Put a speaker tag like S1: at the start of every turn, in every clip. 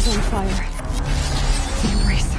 S1: is on fire. Embrace.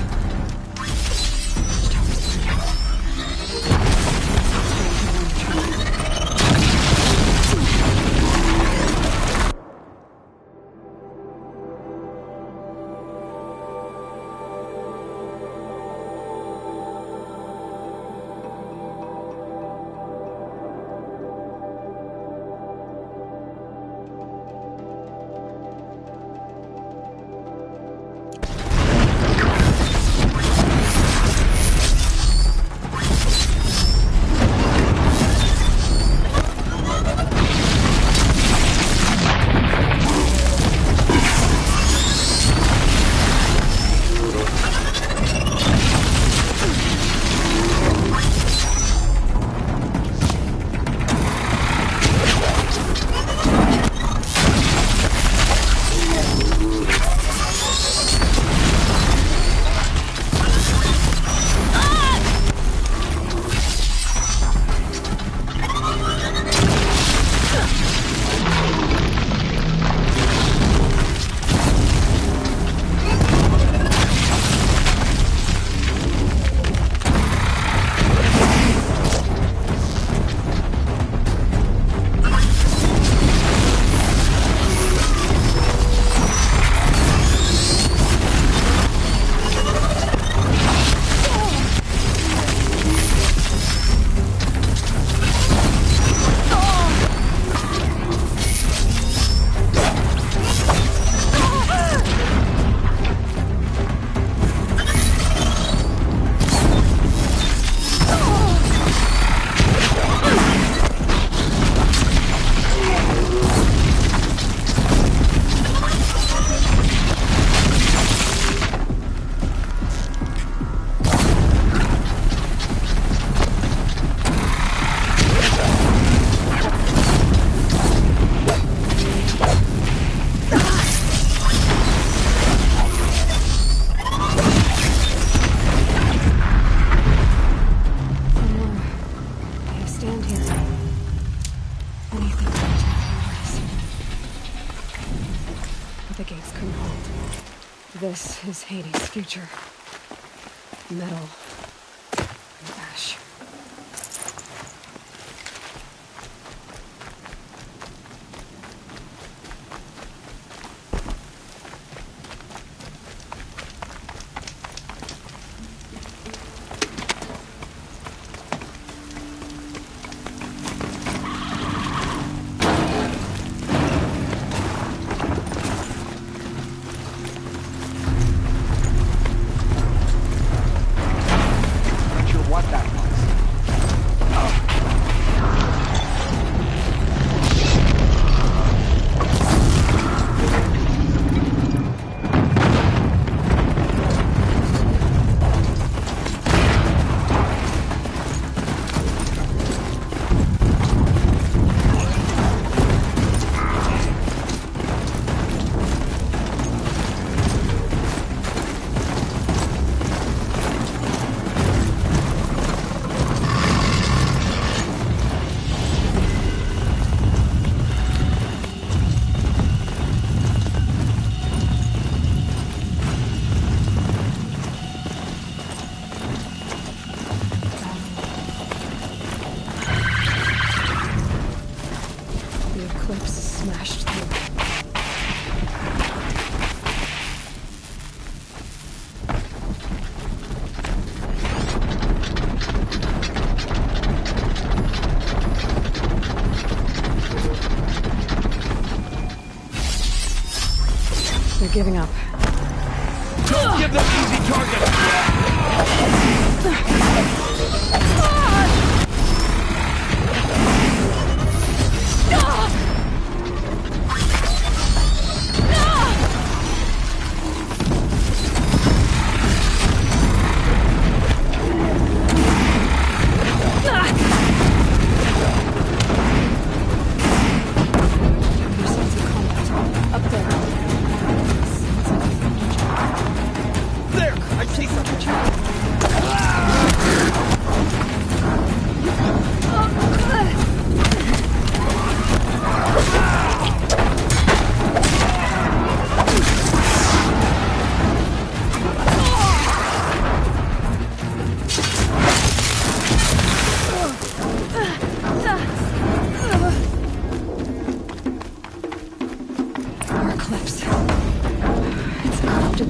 S1: This is Hades' future. Metal and ash. Giving up.
S2: Don't give them easy targets! There! I see something!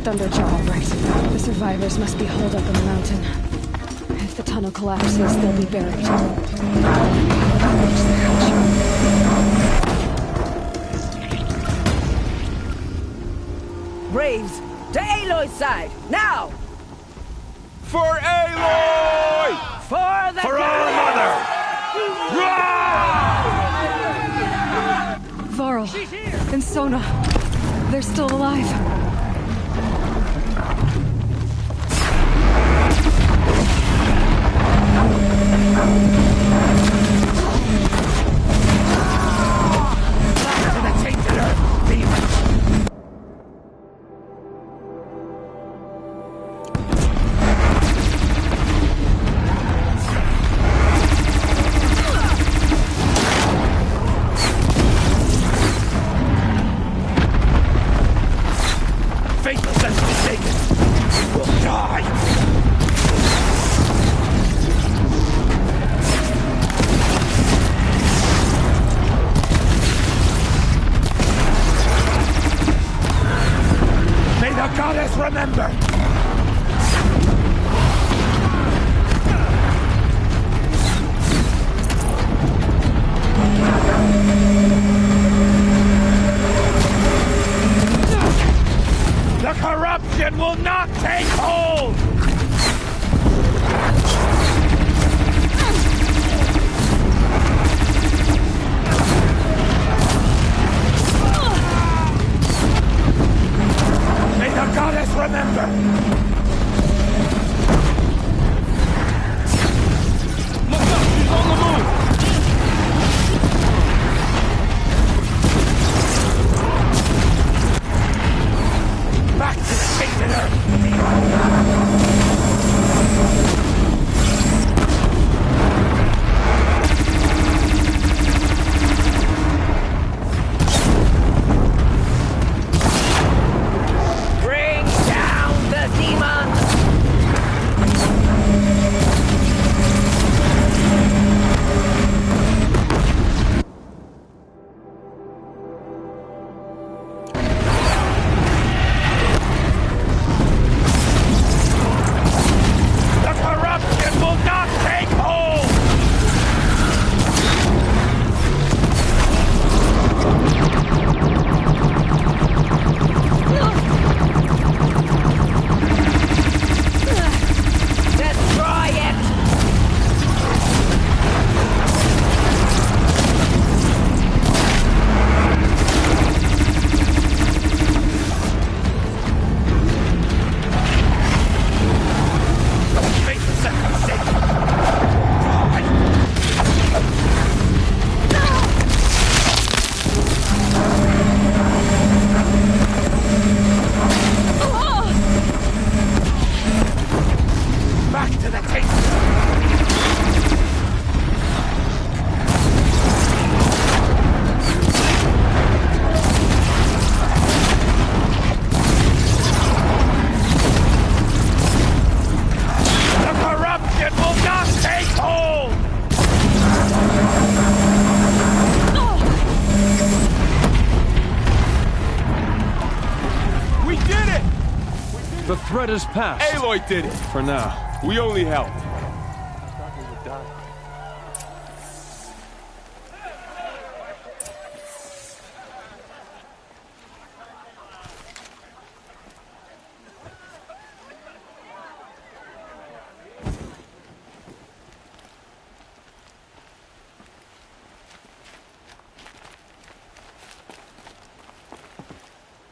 S1: Thunderjaw, all right. The survivors must be holed up in the mountain. If the tunnel collapses, they'll be buried. Reach the hatch.
S3: Braves, to Aloy's side, now!
S2: For Aloy!
S3: For the
S2: For our mother!
S1: Varl and Sona, they're still alive.
S2: To the tainted earth, demons! Faithless as mistaken, will die! May the goddess remember! The corruption will not take hold! May the goddess remember! Look up! She's on the move! Back to the tainted earth!
S3: Bring down the demons!
S2: The corruption will not take hold!
S3: Destroy it!
S2: Faithless as mistaken! Back to the tainted The corruption will not take hold! We did it!
S4: The threat is past.
S2: Aloy did it!
S4: For now.
S2: We only helped.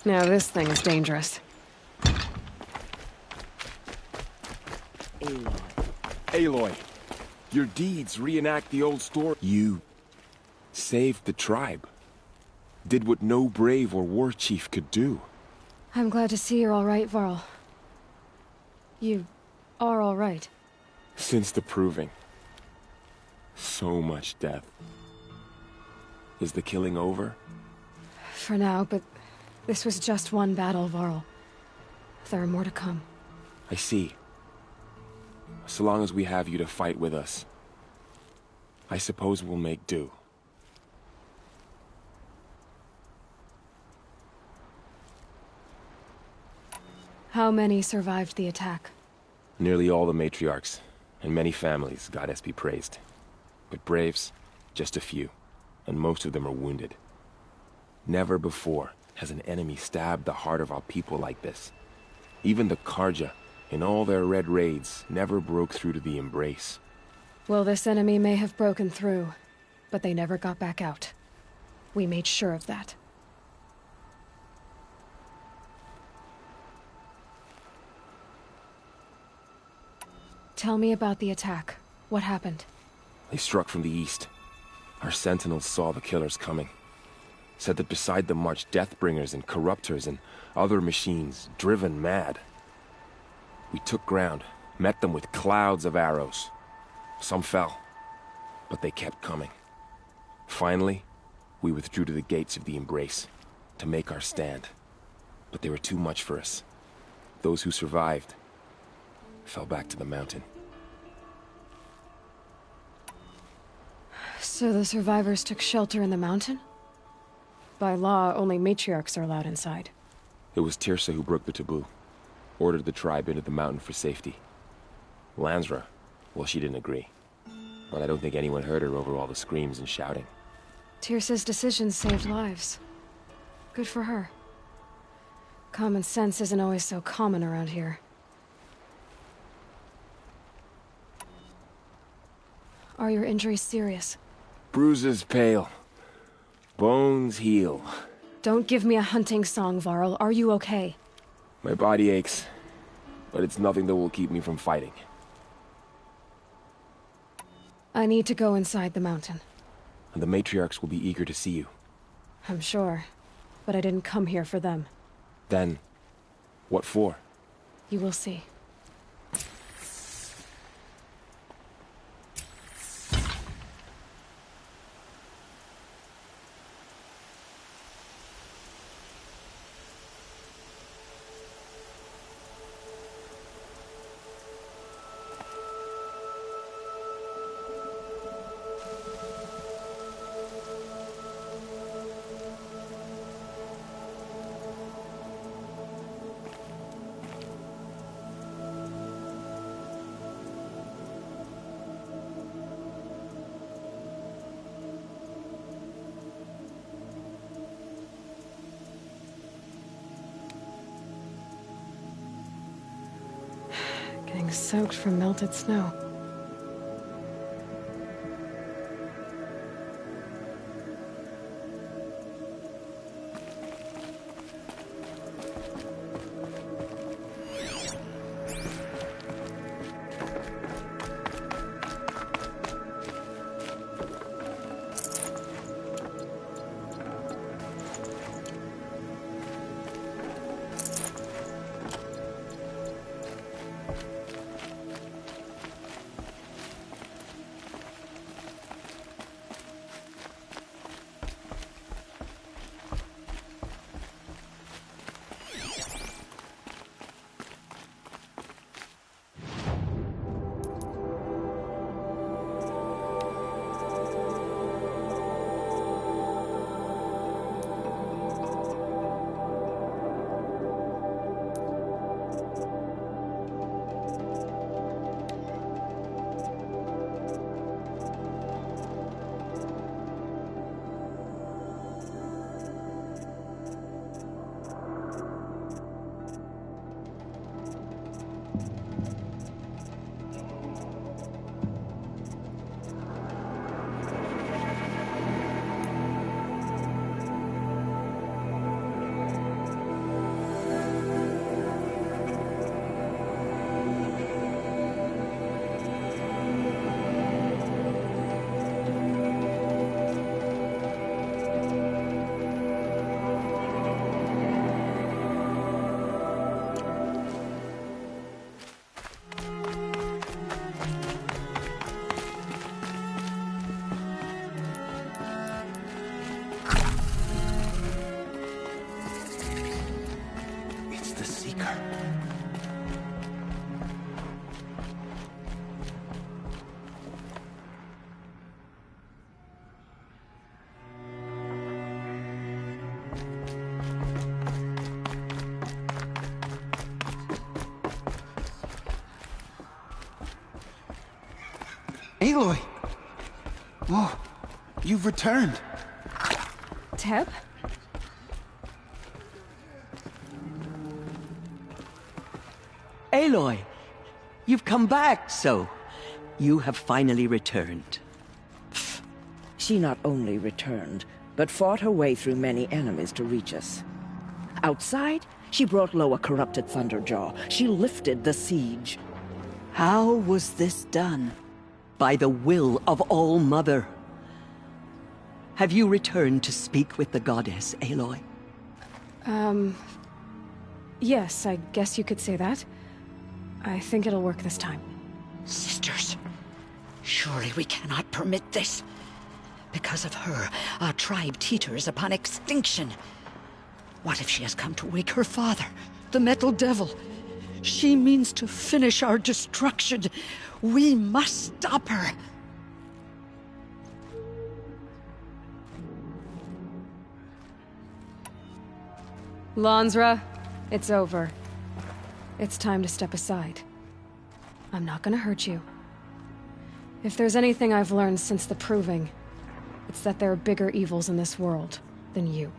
S1: Now this thing is dangerous.
S5: Aloy, your deeds reenact the old story. You saved the tribe. Did what no brave or war chief could do.
S1: I'm glad to see you're all right, Varl. You are all right.
S5: Since the proving. So much death. Is the killing over?
S1: For now, but this was just one battle, Varl. There are more to come.
S5: I see. So long as we have you to fight with us, I suppose we'll make do.
S1: How many survived the attack?
S5: Nearly all the matriarchs, and many families, goddess be praised. But braves, just a few, and most of them are wounded. Never before has an enemy stabbed the heart of our people like this. Even the Karja, in all their red raids, never broke through to the Embrace.
S1: Well, this enemy may have broken through, but they never got back out. We made sure of that. Tell me about the attack. What happened?
S5: They struck from the east. Our sentinels saw the killers coming. Said that beside them marched Deathbringers and Corruptors and other machines, driven mad. We took ground, met them with clouds of arrows. Some fell, but they kept coming. Finally, we withdrew to the gates of the Embrace to make our stand. But they were too much for us. Those who survived fell back to the mountain.
S1: So the survivors took shelter in the mountain? By law, only matriarchs are allowed inside.
S5: It was Tirsa who broke the taboo. Ordered the tribe into the mountain for safety. Lansra, well, she didn't agree. But I don't think anyone heard her over all the screams and shouting.
S1: Tirsa's decisions saved lives. Good for her. Common sense isn't always so common around here. Are your injuries serious?
S5: Bruises pale. Bones heal.
S1: Don't give me a hunting song, Varl. Are you okay?
S5: My body aches, but it's nothing that will keep me from fighting.
S1: I need to go inside the mountain.
S5: And the matriarchs will be eager to see you.
S1: I'm sure, but I didn't come here for them.
S5: Then, what for?
S1: You will see. Getting soaked from melted snow.
S6: Aloy! Oh, you've returned.
S1: Teb?
S7: Aloy, you've come back, so you have finally returned.
S3: She not only returned, but fought her way through many enemies to reach us. Outside, she brought low a corrupted Thunderjaw. She lifted the siege.
S7: How was this done? By the will of All-Mother. Have you returned to speak with the goddess, Aloy?
S1: Yes, I guess you could say that. I think it'll work this time.
S8: Sisters, surely we cannot permit this. Because of her, our tribe teeters upon extinction. What if she has come to wake her father, the Metal Devil? She means to finish our destruction. We must stop her.
S1: Lansra, it's over. It's time to step aside. I'm not gonna hurt you. If there's anything I've learned since the Proving, it's that there are bigger evils in this world than you.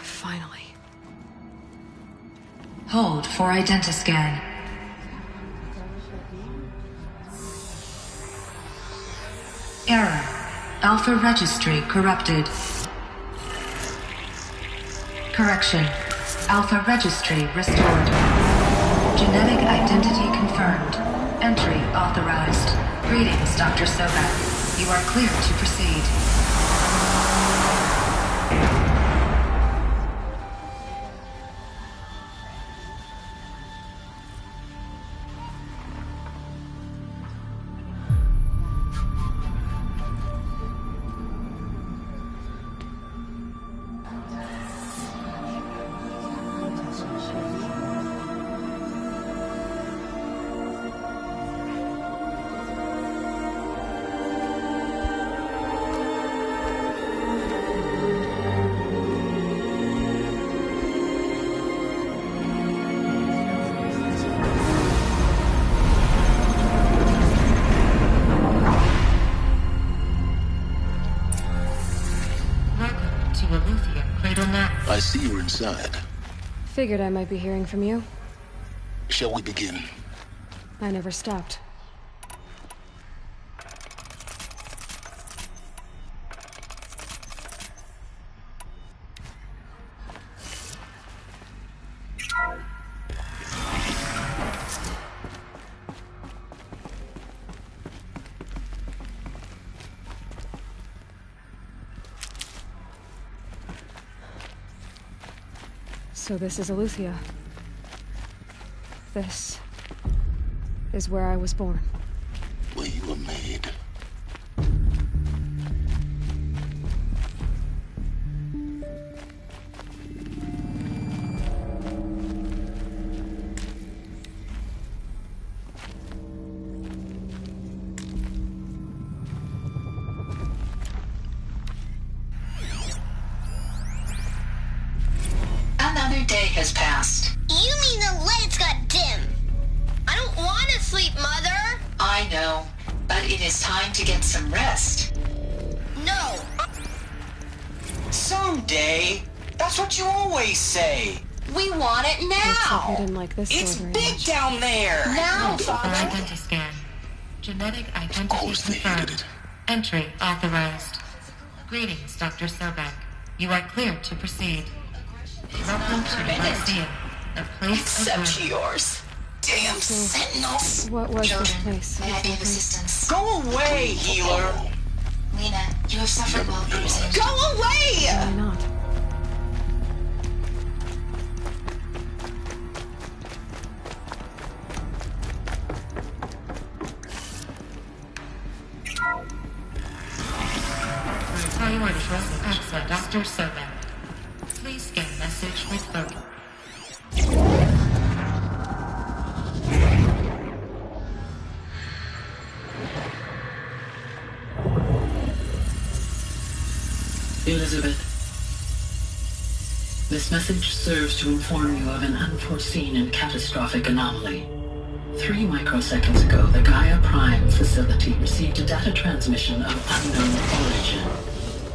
S1: Finally.
S9: Hold for identiscan. Error. Alpha registry corrupted. Correction. Alpha registry restored. Genetic identity confirmed. Entry authorized. Greetings, Dr. Sobek. You are clear to proceed.
S10: I see you're inside.
S1: Figured I might be hearing from you.
S10: Shall we begin?
S1: I never stopped. So this is Eleuthia. This is where I was born.
S10: Where you were made.
S9: Another day has passed.
S11: You mean the lights got dim? I don't want to sleep, Mother!
S9: I know, but it is time to get some rest.
S11: No!
S12: Someday! That's what you always say!
S11: We want it
S1: Looks like
S11: now!
S1: we didn't like this
S12: It's
S1: door very
S12: big
S1: much.
S12: down there!
S11: Now,
S9: Father.
S11: Father!
S9: Identiscan. Genetic identity
S10: Of course they hated it.
S9: Entry authorized. Greetings, Dr. Sobek. You are clear to proceed. Welcome to Horzion, a place
S11: Except
S9: of
S11: yours. Damn sentinels!
S1: What was
S9: Children,
S1: this place?
S9: may I be of assistance?
S12: Go away, healer!
S9: Lena, you have suffered while cruising.
S11: Go away!
S1: Why not?
S9: Priority access, Dr. Sobek. Please scan message with photo.
S13: Elizabeth. This message serves to inform you of an unforeseen and catastrophic anomaly. 3 microseconds ago, the Gaia Prime facility received a data transmission of unknown origin.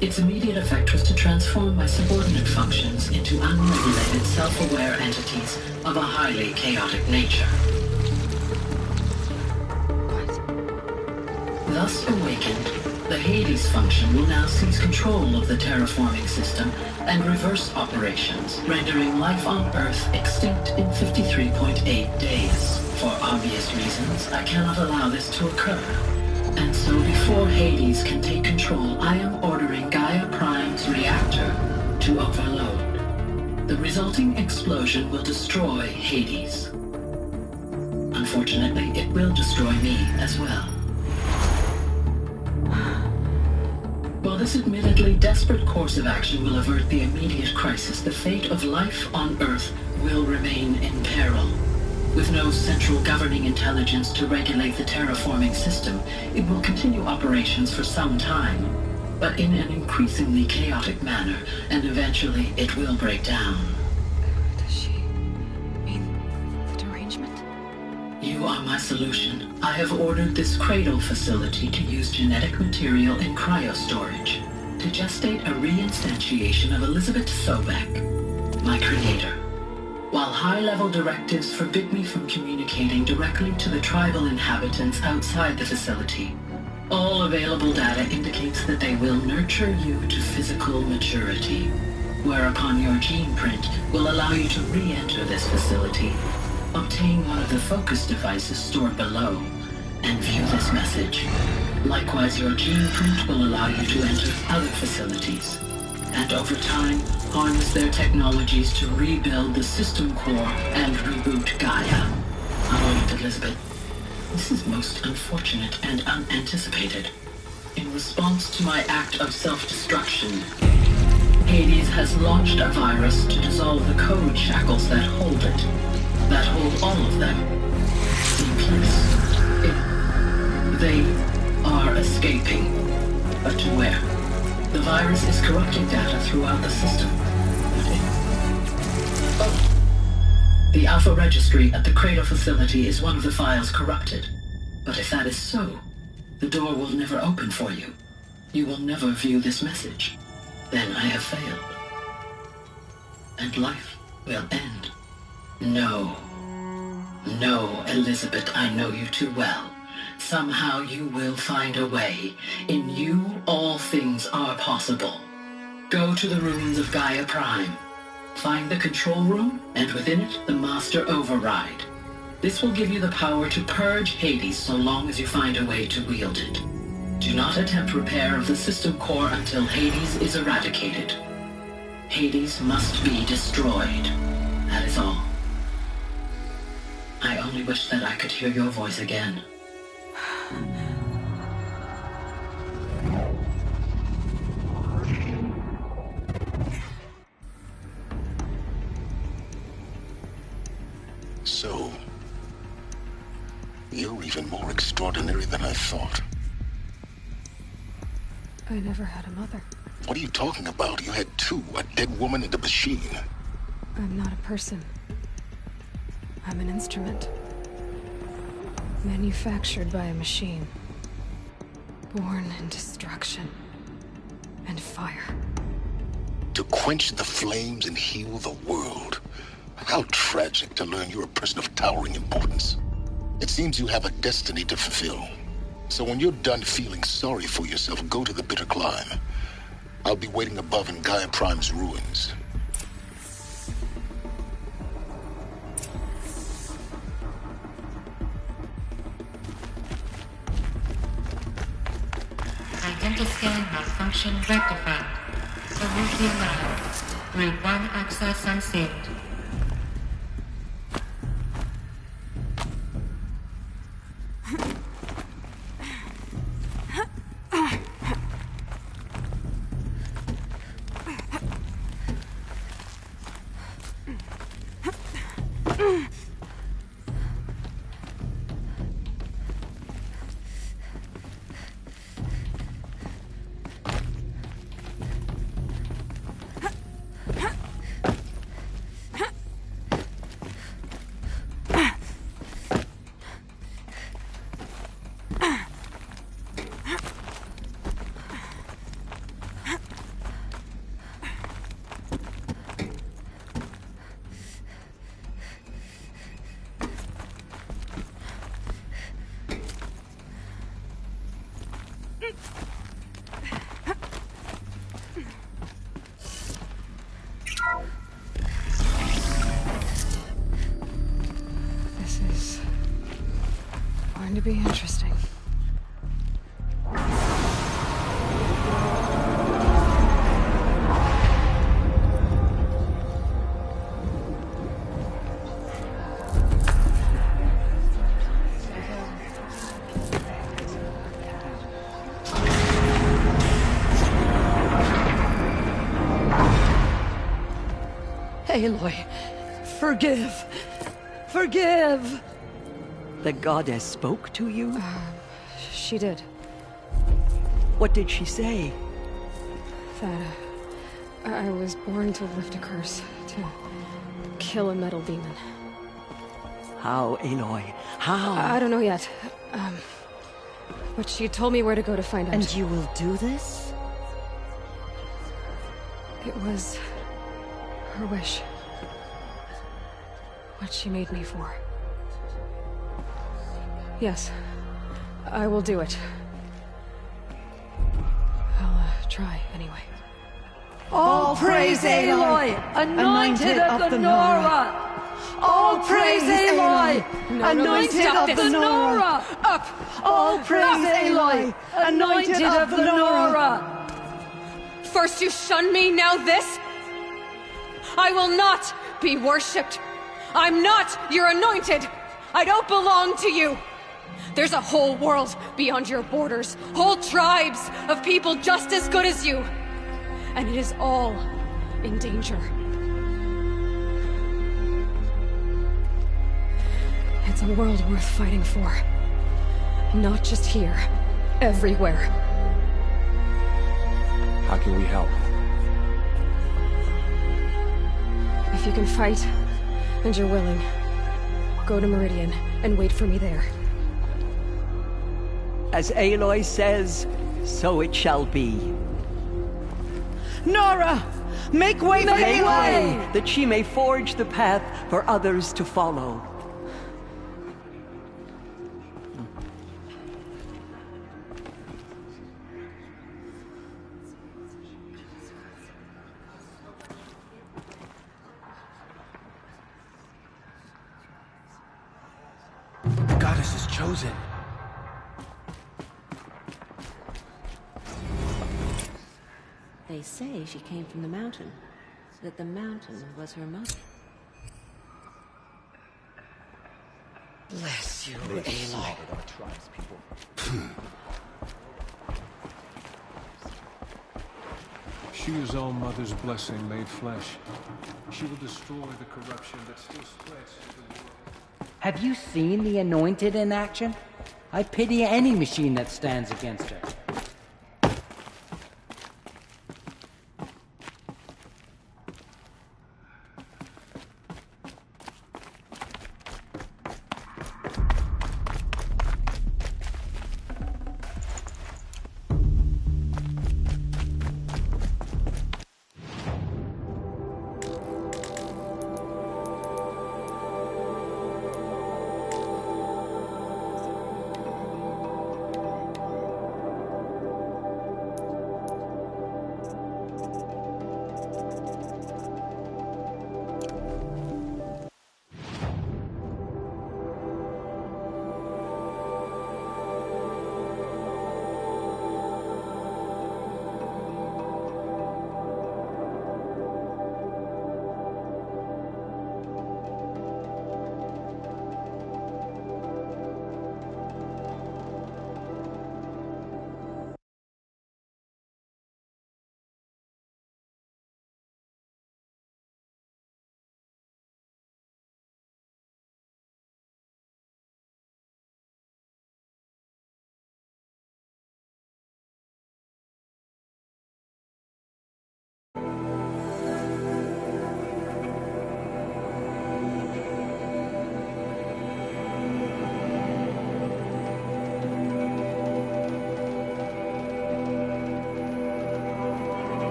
S13: Its immediate effect was to transform my subordinate functions into unregulated, self-aware entities of a highly chaotic nature. Thus awakened, the Hades function will now seize control of the terraforming system and reverse operations, rendering life on Earth extinct in 53.8 days. For obvious reasons, I cannot allow this to occur. And so before Hades can take control, I am ordering Gaia Prime's reactor to overload. The resulting explosion will destroy Hades. Unfortunately, it will destroy me as well. While this admittedly desperate course of action will avert the immediate crisis, the fate of life on Earth will remain in peril. With no central governing intelligence to regulate the terraforming system, it will continue operations for some time, but in an increasingly chaotic manner, and eventually it will break down.
S1: Does she mean the derangement?
S13: You are my solution. I have ordered this cradle facility to use genetic material in cryostorage to gestate a reinstantiation of Elizabeth Sobek, my creator. While high-level directives forbid me from communicating directly to the tribal inhabitants outside the facility, all available data indicates that they will nurture you to physical maturity, whereupon your gene print will allow you to re-enter this facility, obtain one of the focus devices stored below, and view this message. Likewise, your gene print will allow you to enter other facilities, and over time, harness their technologies to rebuild the system core and reboot Gaia. A moment, Elizabeth. This is most unfortunate and unanticipated. In response to my act of self-destruction, Hades has launched a virus to dissolve the code shackles that hold it, that hold all of them in place. They are escaping, but to where? The virus is corrupting data throughout the system. The Alpha Registry at the Cradle facility is one of the files corrupted. But if that is so, the door will never open for you. You will never view this message. Then I have failed. And life will end. No. No, Elizabeth, I know you too well. Somehow you will find a way. In you, all things are possible. Go to the ruins of Gaia Prime. Find the control room, and within it, the Master Override. This will give you the power to purge Hades so long as you find a way to wield it. Do not attempt repair of the system core until Hades is eradicated. Hades must be destroyed. That is all. I only wish that I could hear your voice again.
S10: So, you're even more extraordinary than I thought.
S1: I never had a mother.
S10: What are you talking about? You had two, a dead woman and a machine.
S1: I'm not a person. I'm an instrument. Manufactured by a machine. Born in destruction and fire.
S10: To quench the flames and heal the world. How tragic to learn you're a person of towering importance. It seems you have a destiny to fulfill. So when you're done feeling sorry for yourself, go to the bitter climb. I'll be waiting above in Gaia Prime's ruins.
S9: Identiscaling malfunction rectified. Solution lab. Route 1 access unsealed.
S1: going to be interesting.
S7: Aloy, forgive! Forgive! The goddess spoke to you?
S1: She did.
S7: What did she say?
S1: That I was born to lift a curse, to kill a metal demon.
S7: How, Aloy? How?
S1: I don't know yet. But she told me where to go to find out.
S3: And you will do this?
S1: It was her wish. What she made me for. Yes, I will do it. I'll try anyway.
S7: All praise Aloy, anointed of the Nora! All praise Aloy, anointed of the Nora!
S1: Up!
S7: All praise Aloy, anointed of the Nora!
S1: First you shun me, now this? I will not be worshipped. I'm not your anointed. I don't belong to you. There's a whole world beyond your borders, whole tribes of people just as good as you. And it is all in danger. It's a world worth fighting for. Not just here, everywhere.
S5: How can we help?
S1: If you can fight, and you're willing, go to Meridian and wait for me there.
S7: As Aloy says, so it shall be. Nora! Make way for Aloy! That she may forge the path for others to follow.
S6: The goddess is chosen.
S14: They say she came from the mountain, that the mountain was her mother.
S8: Bless you, Aloy.
S4: She is All Mother's blessing made flesh. She will destroy the corruption that still spreads to the world.
S15: Have you seen the Anointed in action? I pity any machine that stands against her.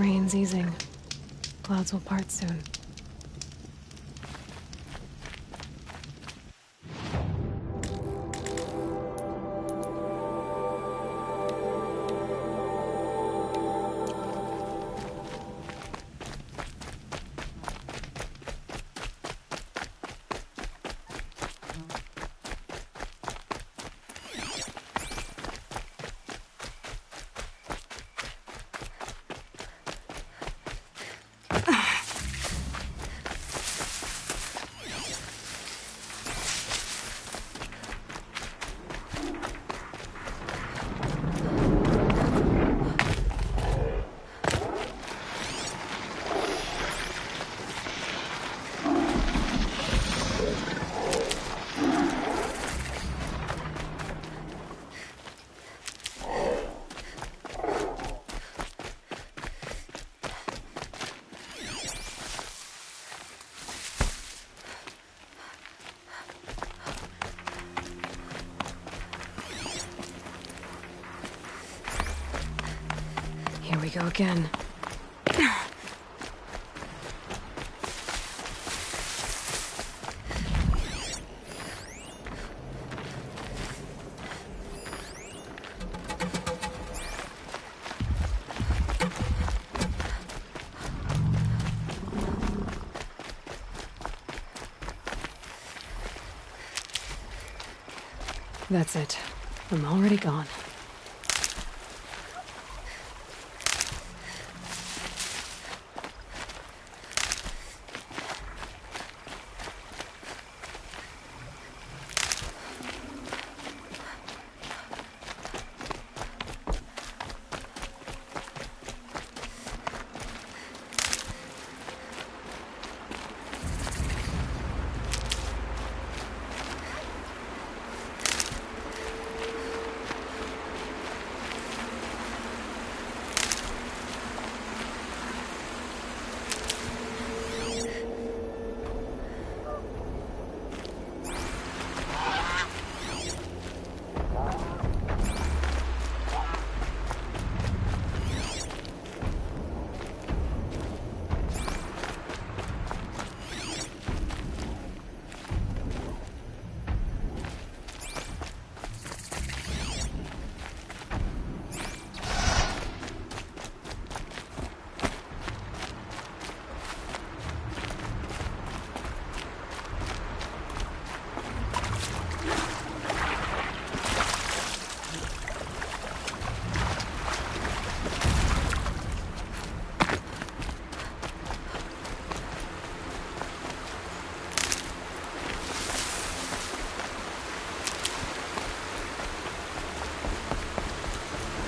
S1: Rain's easing. Clouds will part soon. Here we go again. That's it. I'm already gone.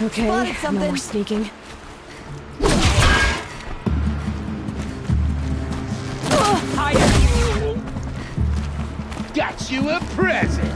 S1: Okay, no more sneaking.
S2: Higher! Got you a present!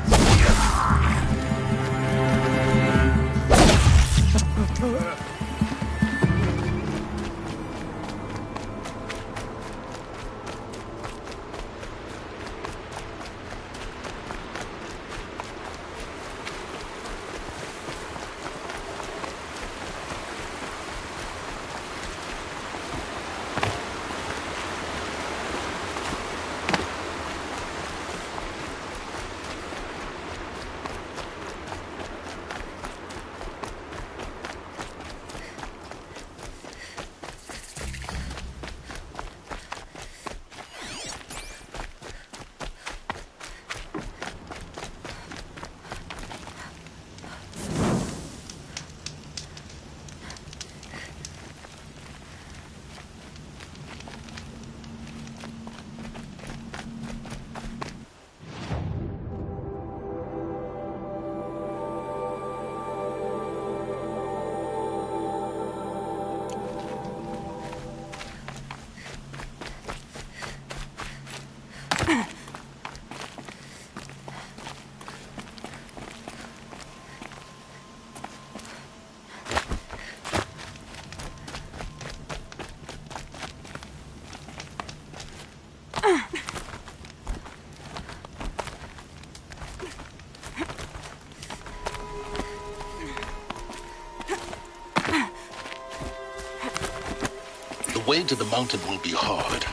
S10: way to the mountain will be hard.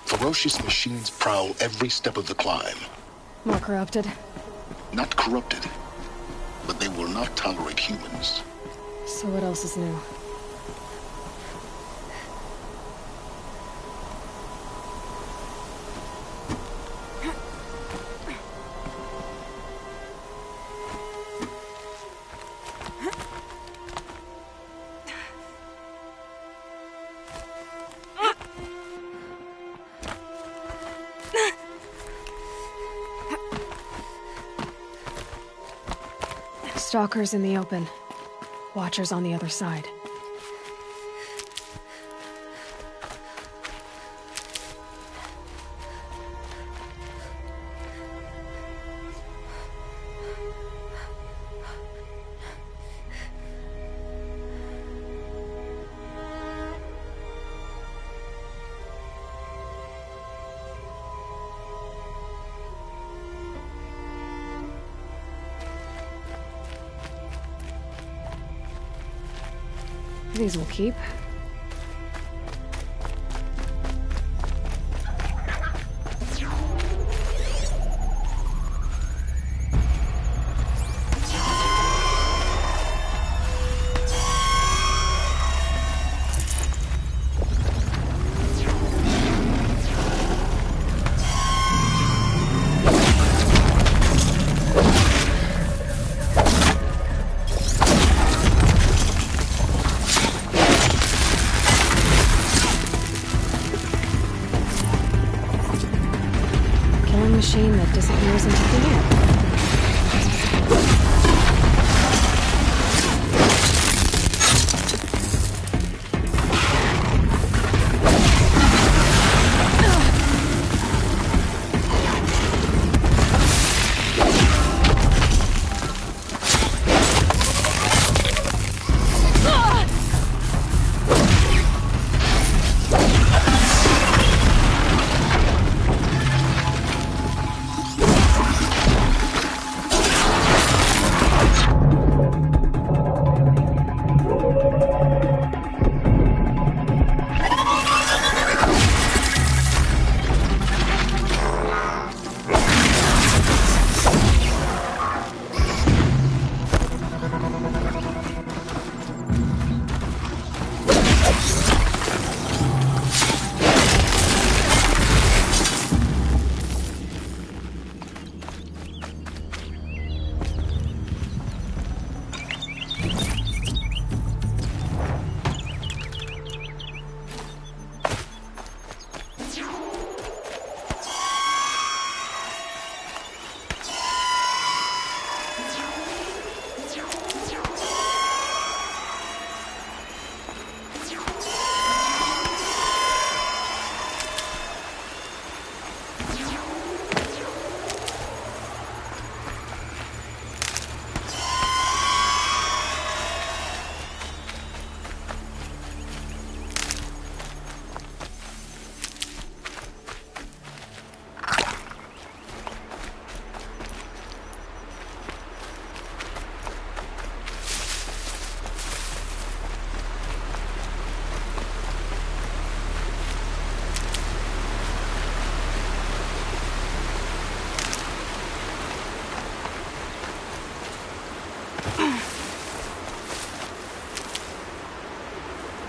S10: Ferocious machines prowl every step of the climb.
S1: More corrupted?
S10: Not corrupted, but they will not tolerate humans.
S1: So what else is new? Stalkers in the open. Watchers on the other side. These will keep. Machine that disappears into thin air.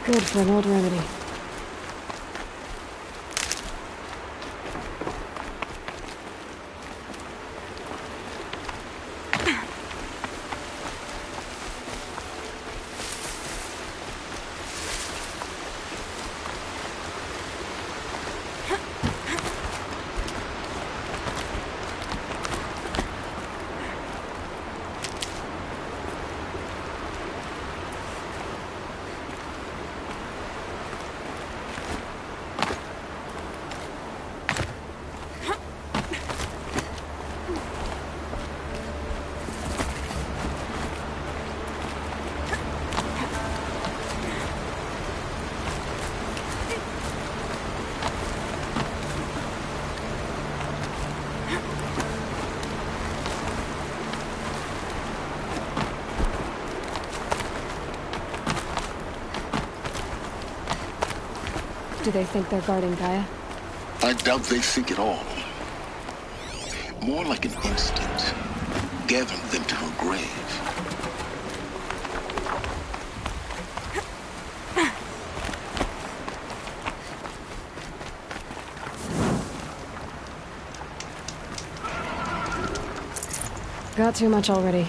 S1: Good for an old remedy. Do they think they're guarding Gaia?
S10: I doubt they think at all. More like an instinct, gathering them to her grave.
S1: Got too much already.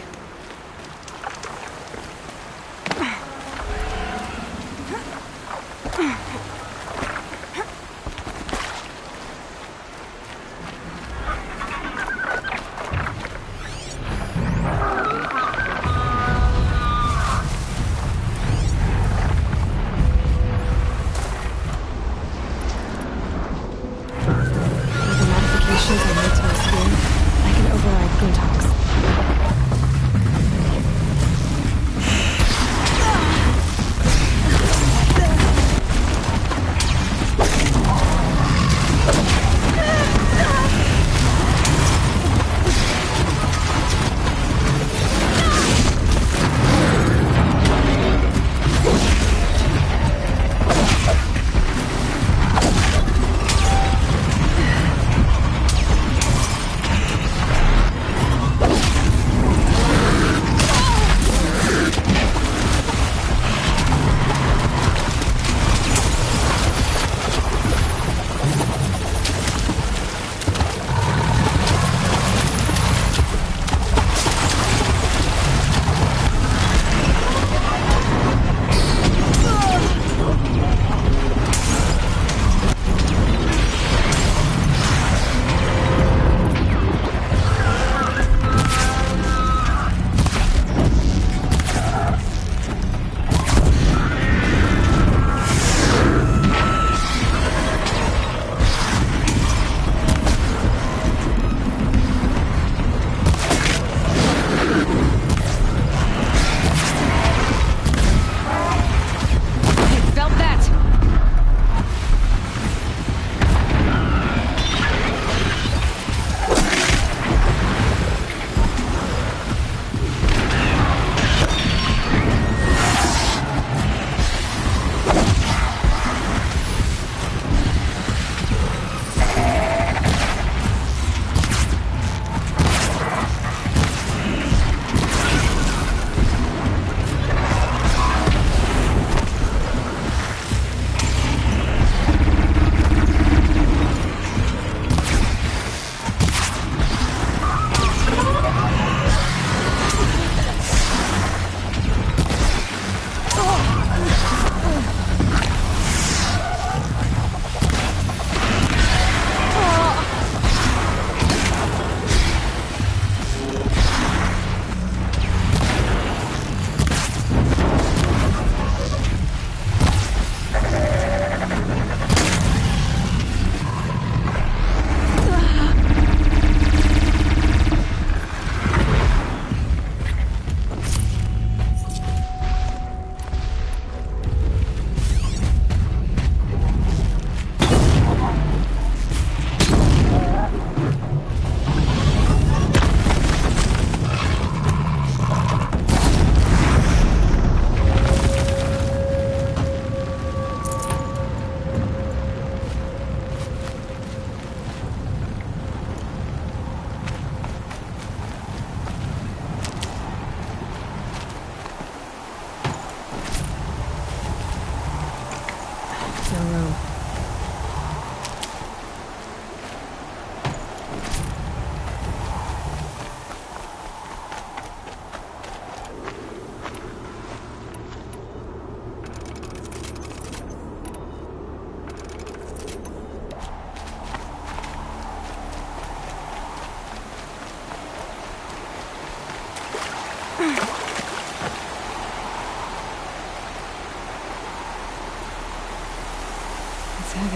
S1: It's heavy.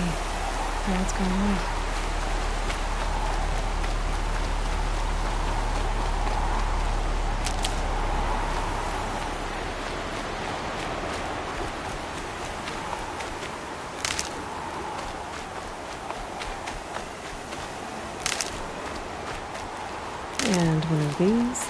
S1: Now what's going on? And one of these.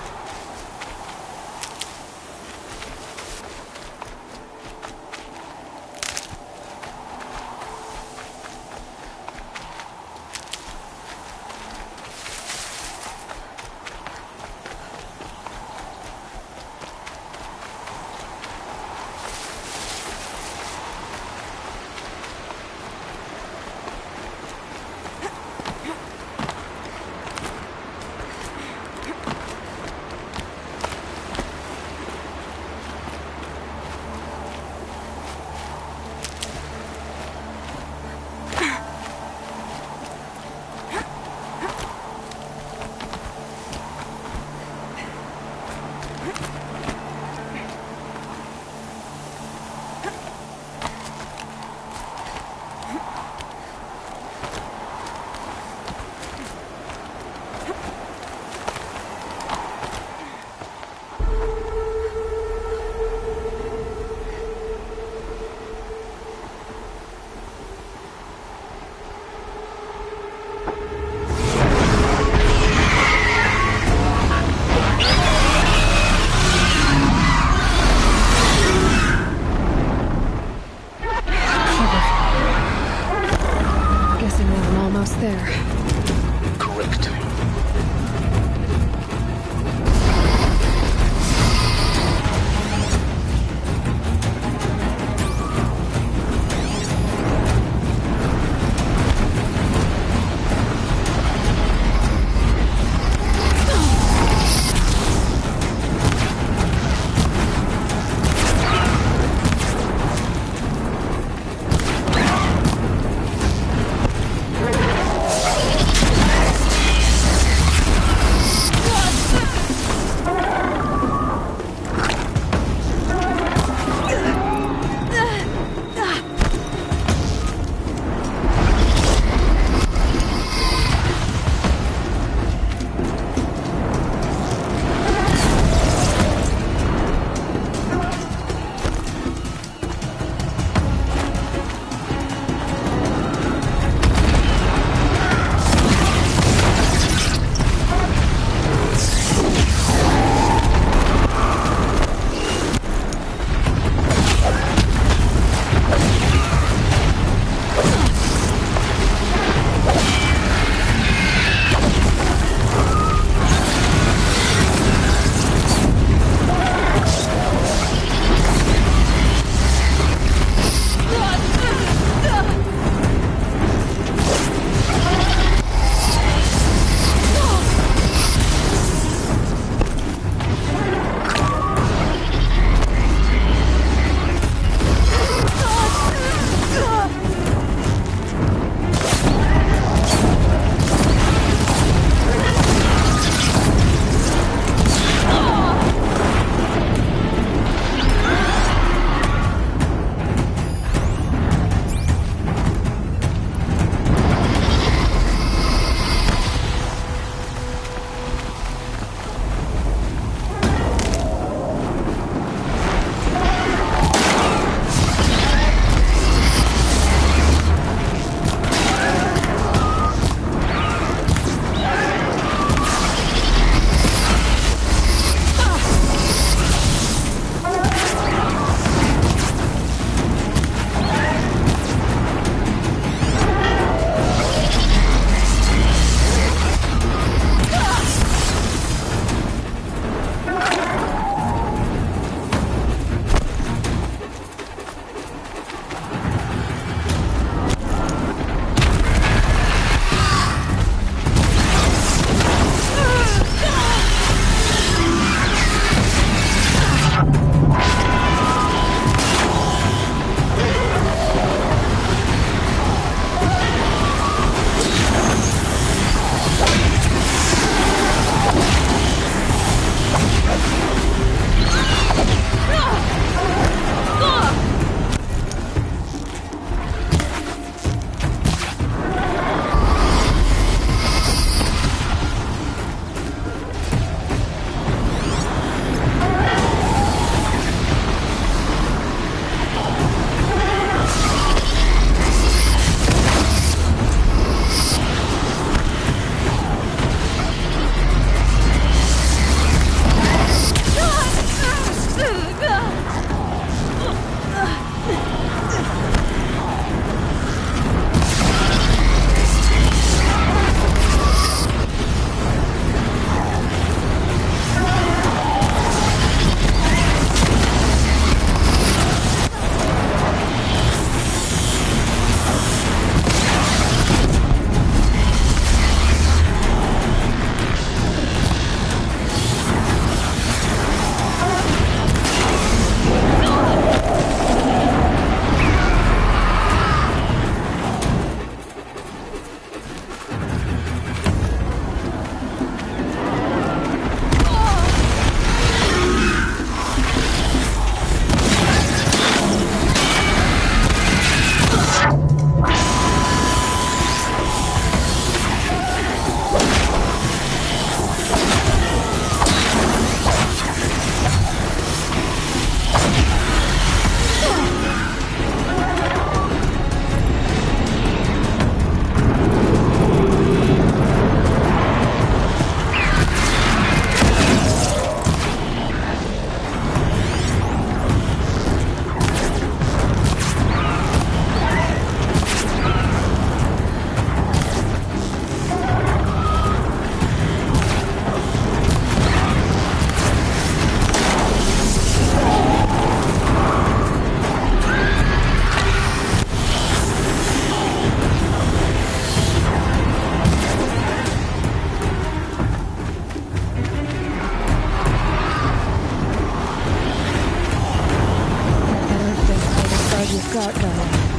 S1: got, Gaia?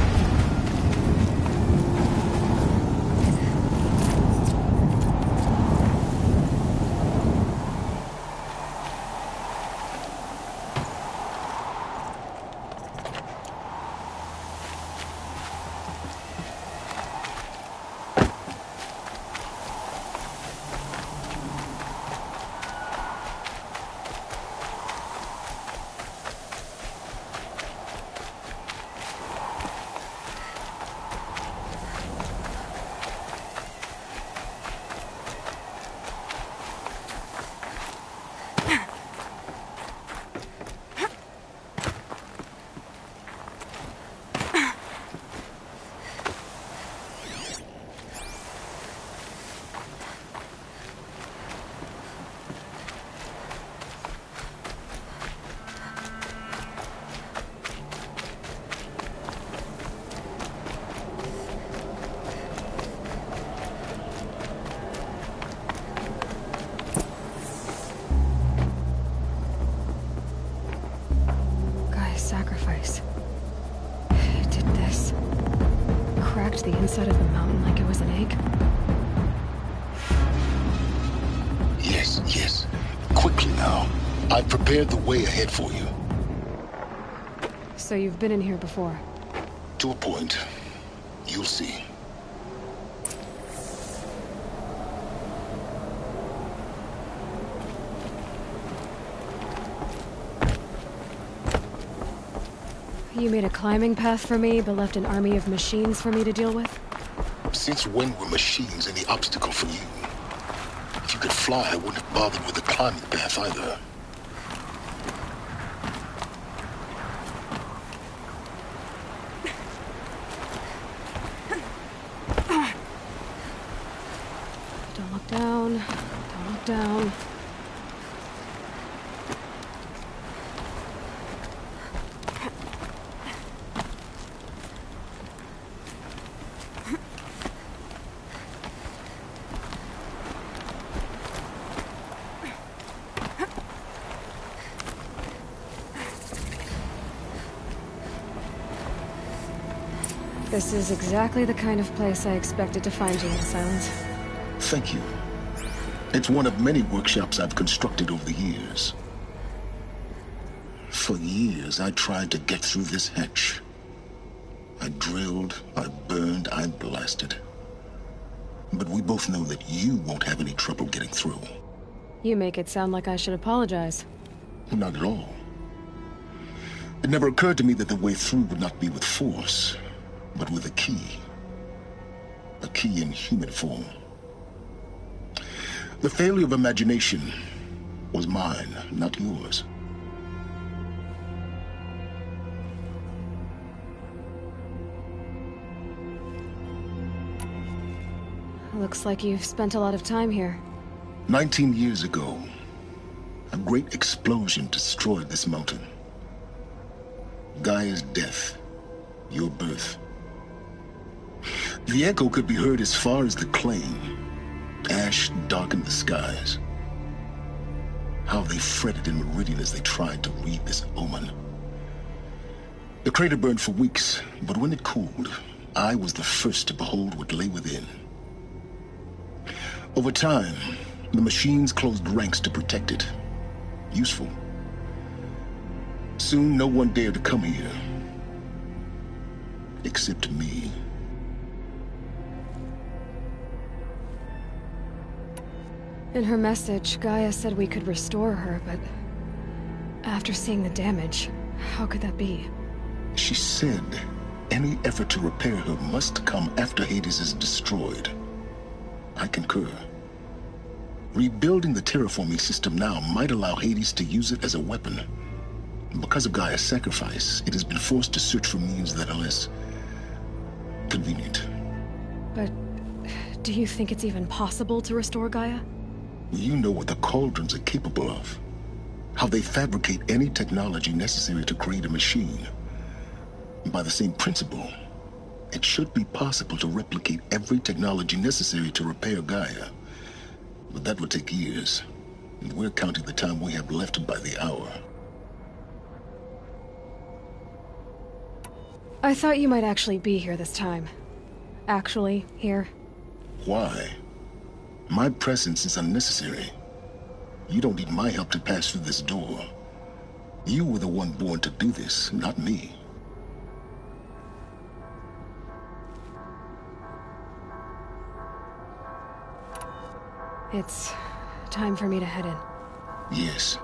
S1: Sacrifice. It did this. Cracked the inside of the mountain like it was an egg.
S10: Yes, yes. Quickly now. I've prepared the way ahead for you.
S1: So you've been in here before?
S10: To a point. You'll see.
S1: You made a climbing path for me, but left an army of machines for me to deal with?
S10: Since when were machines any obstacle for you? If you could fly, I wouldn't have bothered with the climbing path either.
S1: Don't look down. Don't look down. This is exactly the kind of place I expected to find you in Silence.
S10: Thank you. It's one of many workshops I've constructed over the years. For years, I tried to get through this hatch. I drilled, I burned, I blasted. But we both know that you won't have any trouble getting through.
S1: You make it sound like I should apologize.
S10: Not at all. It never occurred to me that the way through would not be with force, but with a key. A key in human form. The failure of imagination was mine, not yours.
S1: Looks like you've spent a lot of time here.
S10: 19 years ago, a great explosion destroyed this mountain. Gaia's death, your birth. The echo could be heard as far as the claim. Ash darkened the skies. How they fretted in Meridian as they tried to read this omen. The crater burned for weeks, but when it cooled, I was the first to behold what lay within. Over time, the machines closed ranks to protect it. Useful. Soon, no one dared to come here. Except me.
S1: In her message, Gaia said we could restore her, but after seeing the damage, how could that be?
S10: She said any effort to repair her must come after Hades is destroyed. I concur. Rebuilding the terraforming system now might allow Hades to use it as a weapon. Because of Gaia's sacrifice, it has been forced to search for means that are less convenient.
S1: But do you think it's even possible to restore Gaia?
S10: You know what the Cauldrons are capable of. How they fabricate any technology necessary to create a machine. By the same principle, it should be possible to replicate every technology necessary to repair Gaia. But that would take years, and we're counting the time we have left by the hour.
S1: I thought you might actually be here this time. Actually, here.
S10: Why? My presence is unnecessary. You don't need my help to pass through this door. You were the one born to do this, not me.
S1: It's time for me to head in.
S10: Yes.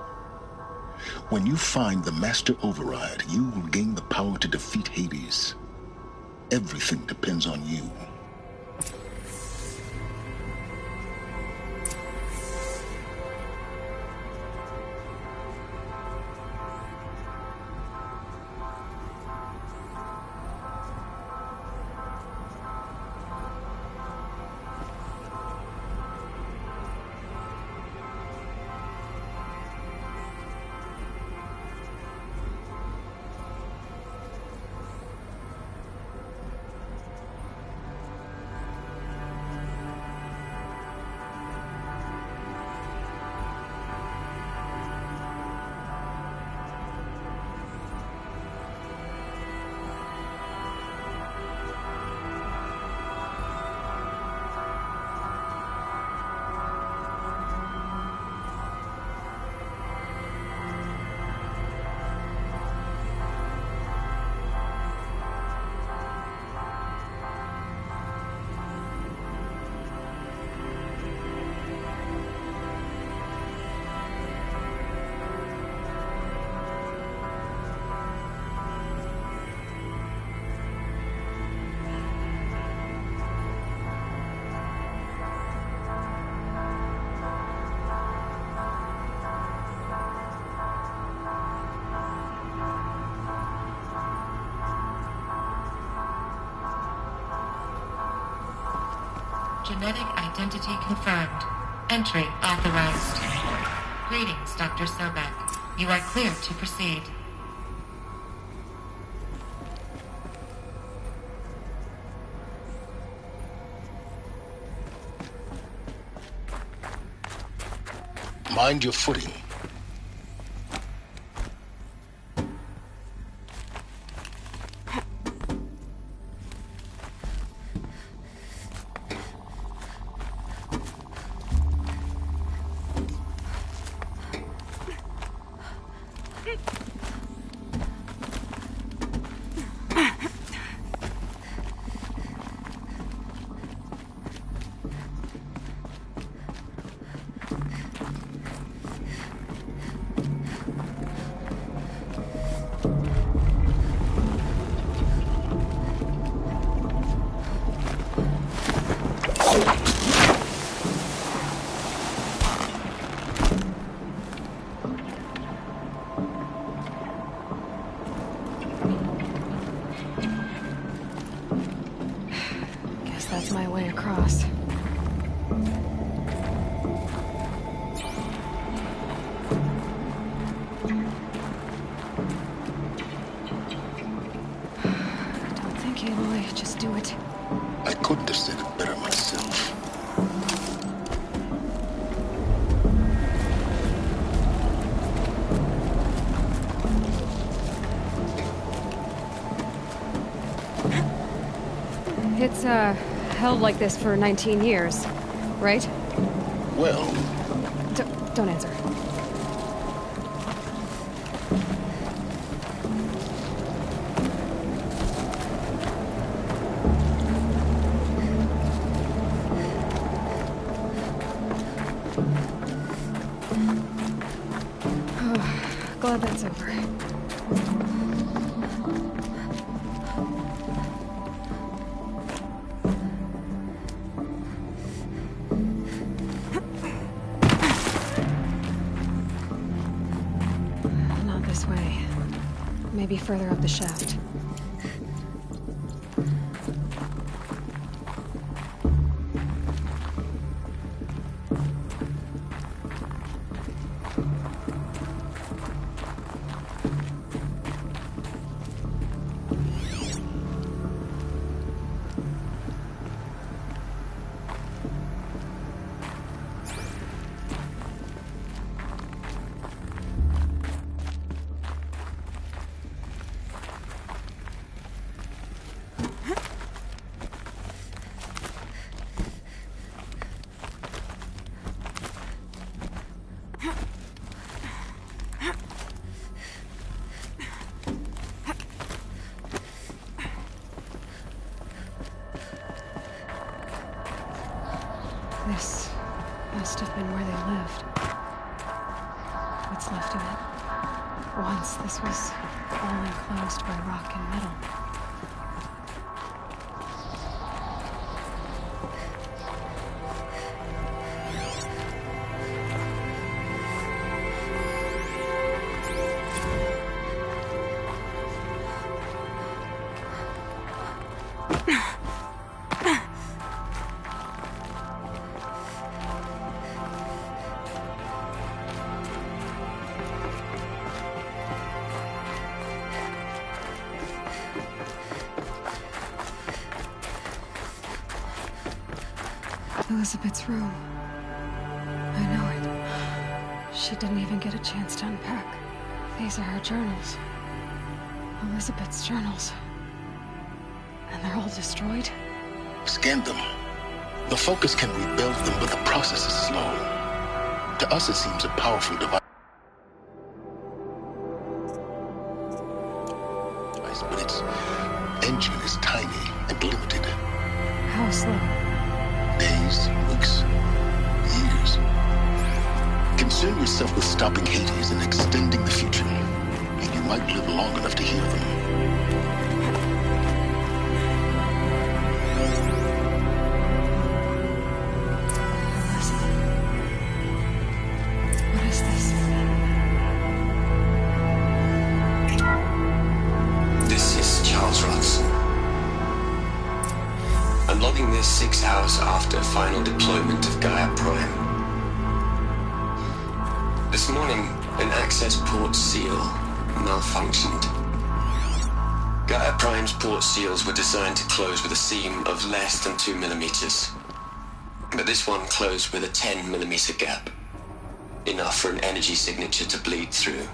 S10: When you find the Master Override, you will gain the power to defeat Hades. Everything depends on you.
S9: Genetic identity confirmed. Entry authorized. Greetings, Dr. Sobek. You are clear to proceed.
S10: Mind your footing.
S1: That's my way across. Don't think, Aloy. Just do it.
S10: I couldn't have said it better myself.
S1: It's, held like this for 19 years, right?
S10: Well...
S1: Don't answer. Oh, glad that's over. Maybe further up the shaft. This must have been where they lived. What's left of it. Once this was all enclosed by rock and metal. Elizabeth's room. I know it. She didn't even get a chance to unpack. These are her journals. Elizabeth's journals. And they're all destroyed?
S10: Scan them. The Focus can rebuild them, but the process is slow. To us, it seems a powerful device, but its engine is tiny and limited.
S1: How slow?
S10: Days, weeks, years. Concern yourself with stopping Hades and extending the future, and you might live long enough to hear them.
S1: What is this?
S16: This is Charles Ronson. I'm logging this 6 hours after final deployment of Gaia Prime. This morning, an access port seal malfunctioned. Gaia Prime's port seals were designed to close with a seam of less than 2 millimeters. But this one closed with a 10 millimeter gap. Enough for an energy signature to bleed through.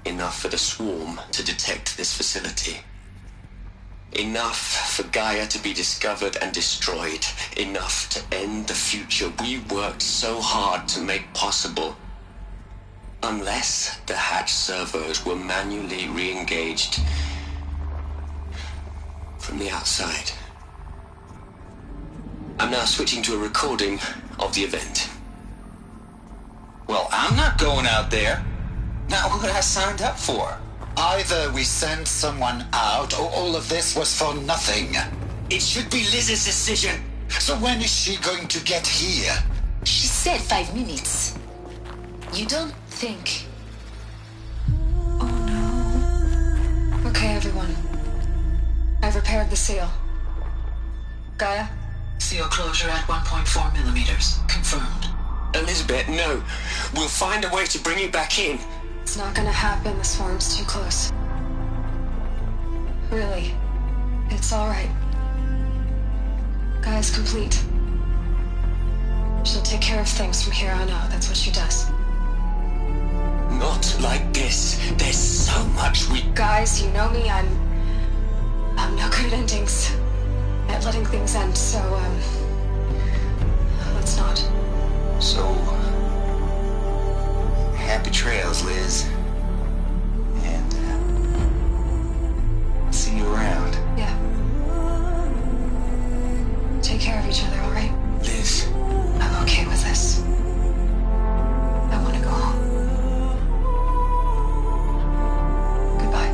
S16: Enough for the swarm to detect this facility. Enough for Gaia to be discovered and destroyed. Enough to end the future we worked so hard to make possible. Unless the hatch servos were manually re-engaged from the outside. I'm now switching to a recording of the event.
S12: Well, I'm not going out there. Not what I signed up for. Either we send someone out, or all of this was for nothing. It should be Liz's decision. So when is she going to get here?
S17: She said 5 minutes. You don't think...
S1: Okay, everyone. I've repaired the seal. Gaia?
S13: Seal closure at 1.4 millimeters. Confirmed.
S16: Elizabeth, no. We'll find a way to bring you back in.
S1: It's not gonna happen. The swarm's too close. Really. It's alright. Gaia's complete. She'll take care of things from here on out. That's what she does.
S16: Not like this. There's so much we...
S1: Guys, you know me. I'm no good at endings. At letting things end, so, let's not.
S12: So... happy trails, Liz. And, see you around.
S1: Yeah. Take care of each other, alright?
S16: Liz.
S1: I'm okay with this. I want to go home. Goodbye.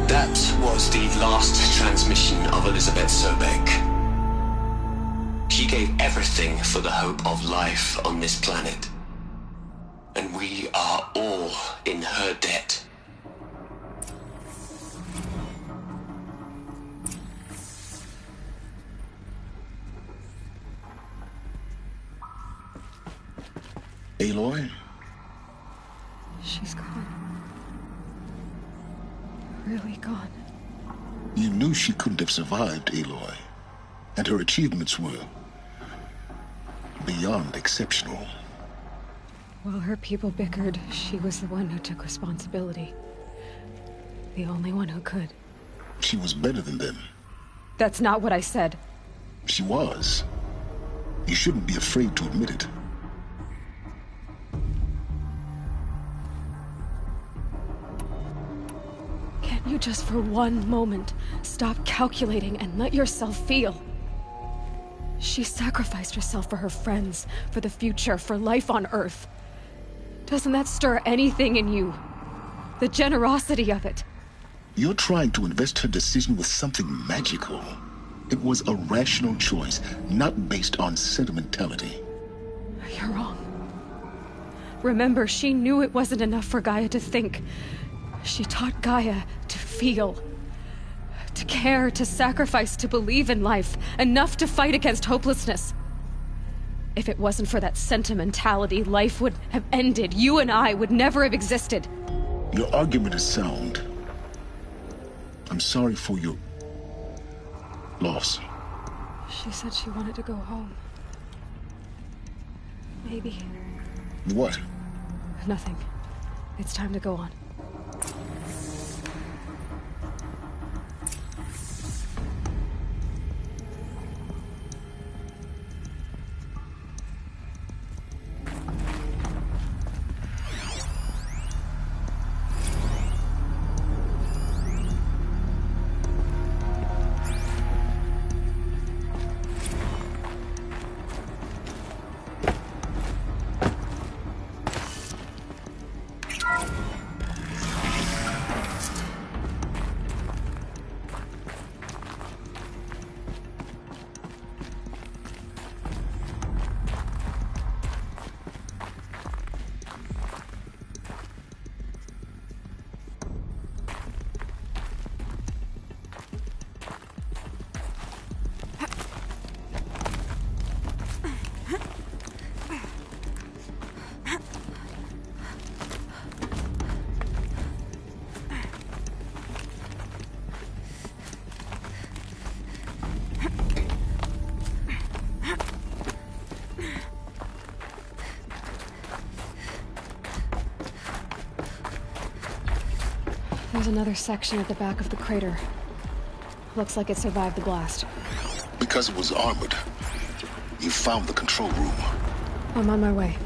S16: That was the last transmission of Elizabeth Sobek. She gave everything for the hope of life on this planet. And we are all in her debt.
S10: Aloy?
S1: She's gone. Really gone.
S10: You knew she couldn't have survived, Aloy. And her achievements were beyond exceptional.
S1: While her people bickered, she was the one who took responsibility. The only one who could.
S10: She was better than them.
S1: That's not what I said.
S10: She was. You shouldn't be afraid to admit it.
S1: you just for one moment stop calculating and let yourself feel? She sacrificed herself for her friends, for the future, for life on Earth. Doesn't that stir anything in you? The generosity of it.
S10: You're trying to invest her decision with something magical. It was a rational choice, not based on sentimentality.
S1: You're wrong. Remember, she knew it wasn't enough for Gaia to think. She taught Gaia to feel. To care, to sacrifice, to believe in life. Enough to fight against hopelessness. If it wasn't for that sentimentality, life would have ended. You and I would never have existed.
S10: Your argument is sound. I'm sorry for your loss.
S1: She said she wanted to go home. Maybe.
S10: What?
S1: Nothing. It's time to go on. There's another section at the back of the crater. Looks like it survived the blast.
S10: Because it was armored. You found the control room.
S1: I'm on my way.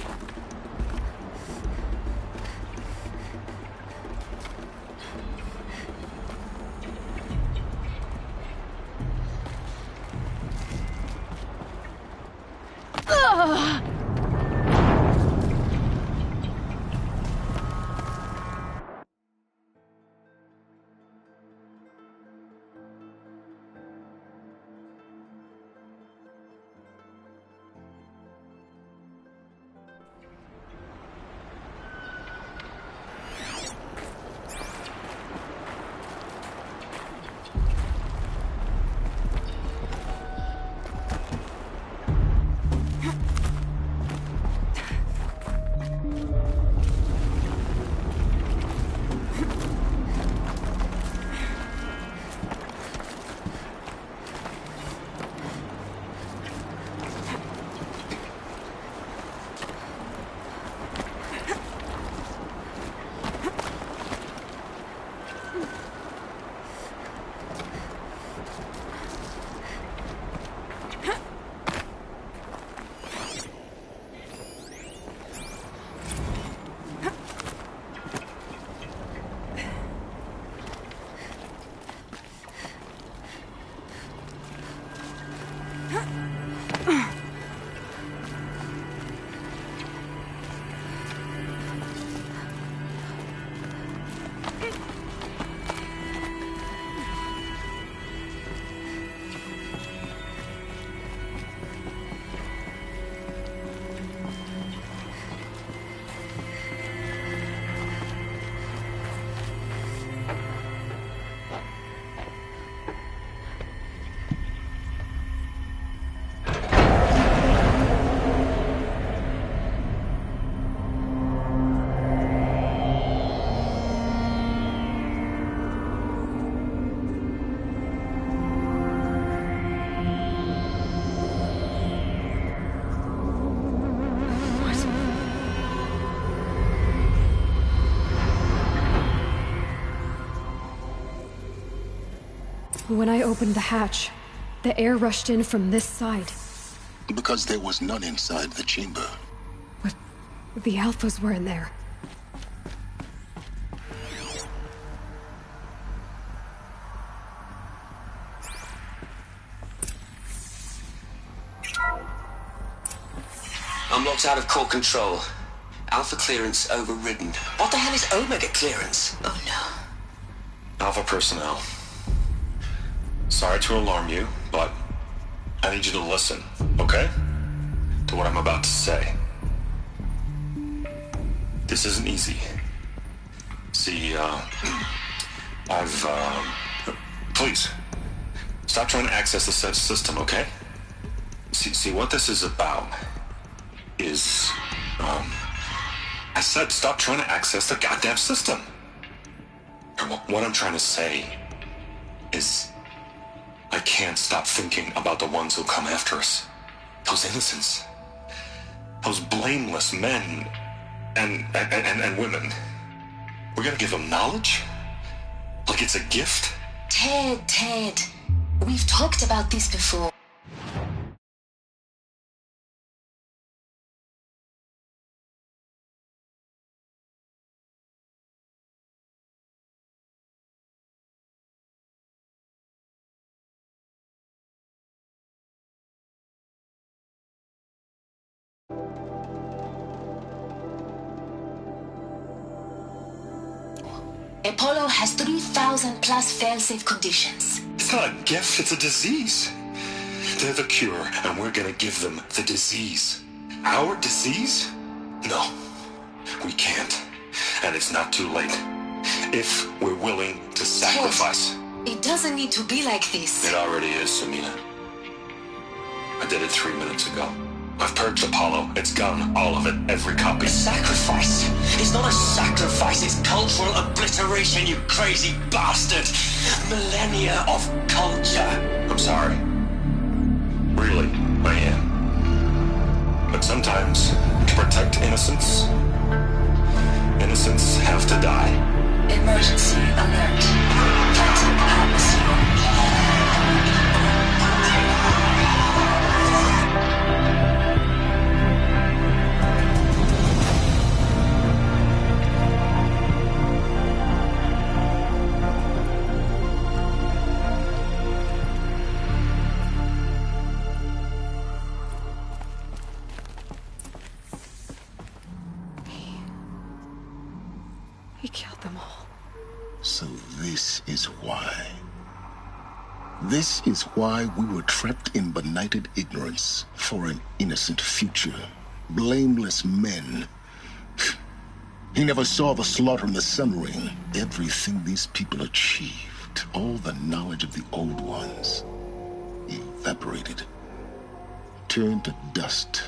S1: When I opened the hatch, the air rushed in from this side.
S10: Because there was none inside the chamber.
S1: But the Alphas were in there.
S16: Network's out of core control. Alpha clearance overridden. What the hell is Omega clearance?
S17: Oh no.
S18: Alpha personnel. Sorry to alarm you, but I need you to listen, okay? To what I'm about to say. This isn't easy. See, please, stop trying to access the system, okay? See, what this is about is, I said stop trying to access the goddamn system. And what I'm trying to say is, I can't stop thinking about the ones who'll come after us. Those innocents. Those blameless men and women. We're gonna give them knowledge? Like it's a gift?
S17: Ted. We've talked about this before. Apollo has 3,000 plus fail-safe conditions.
S18: It's not a gift, it's a disease. They're the cure, and we're gonna give them the disease. Our disease? No, we can't. And it's not too late. If we're willing to sacrifice.
S17: Ted, it doesn't need to be like this.
S18: It already is, Samina. I did it 3 minutes ago. I've purged Apollo. It's gone. All of it. Every copy.
S16: Sacrifice? It's not a sacrifice. It's cultural obliteration, you crazy bastard. Millennia of culture.
S18: I'm sorry. Really, I am. But sometimes, to protect innocence, innocents have to die.
S17: Emergency alert. Phantom atmosphere.
S1: He killed them all.
S10: So this is why. This is why we were trapped in benighted ignorance for an innocent future. Blameless men. He never saw the slaughter in the Sun Ring. Everything these people achieved, all the knowledge of the old ones, evaporated, turned to dust,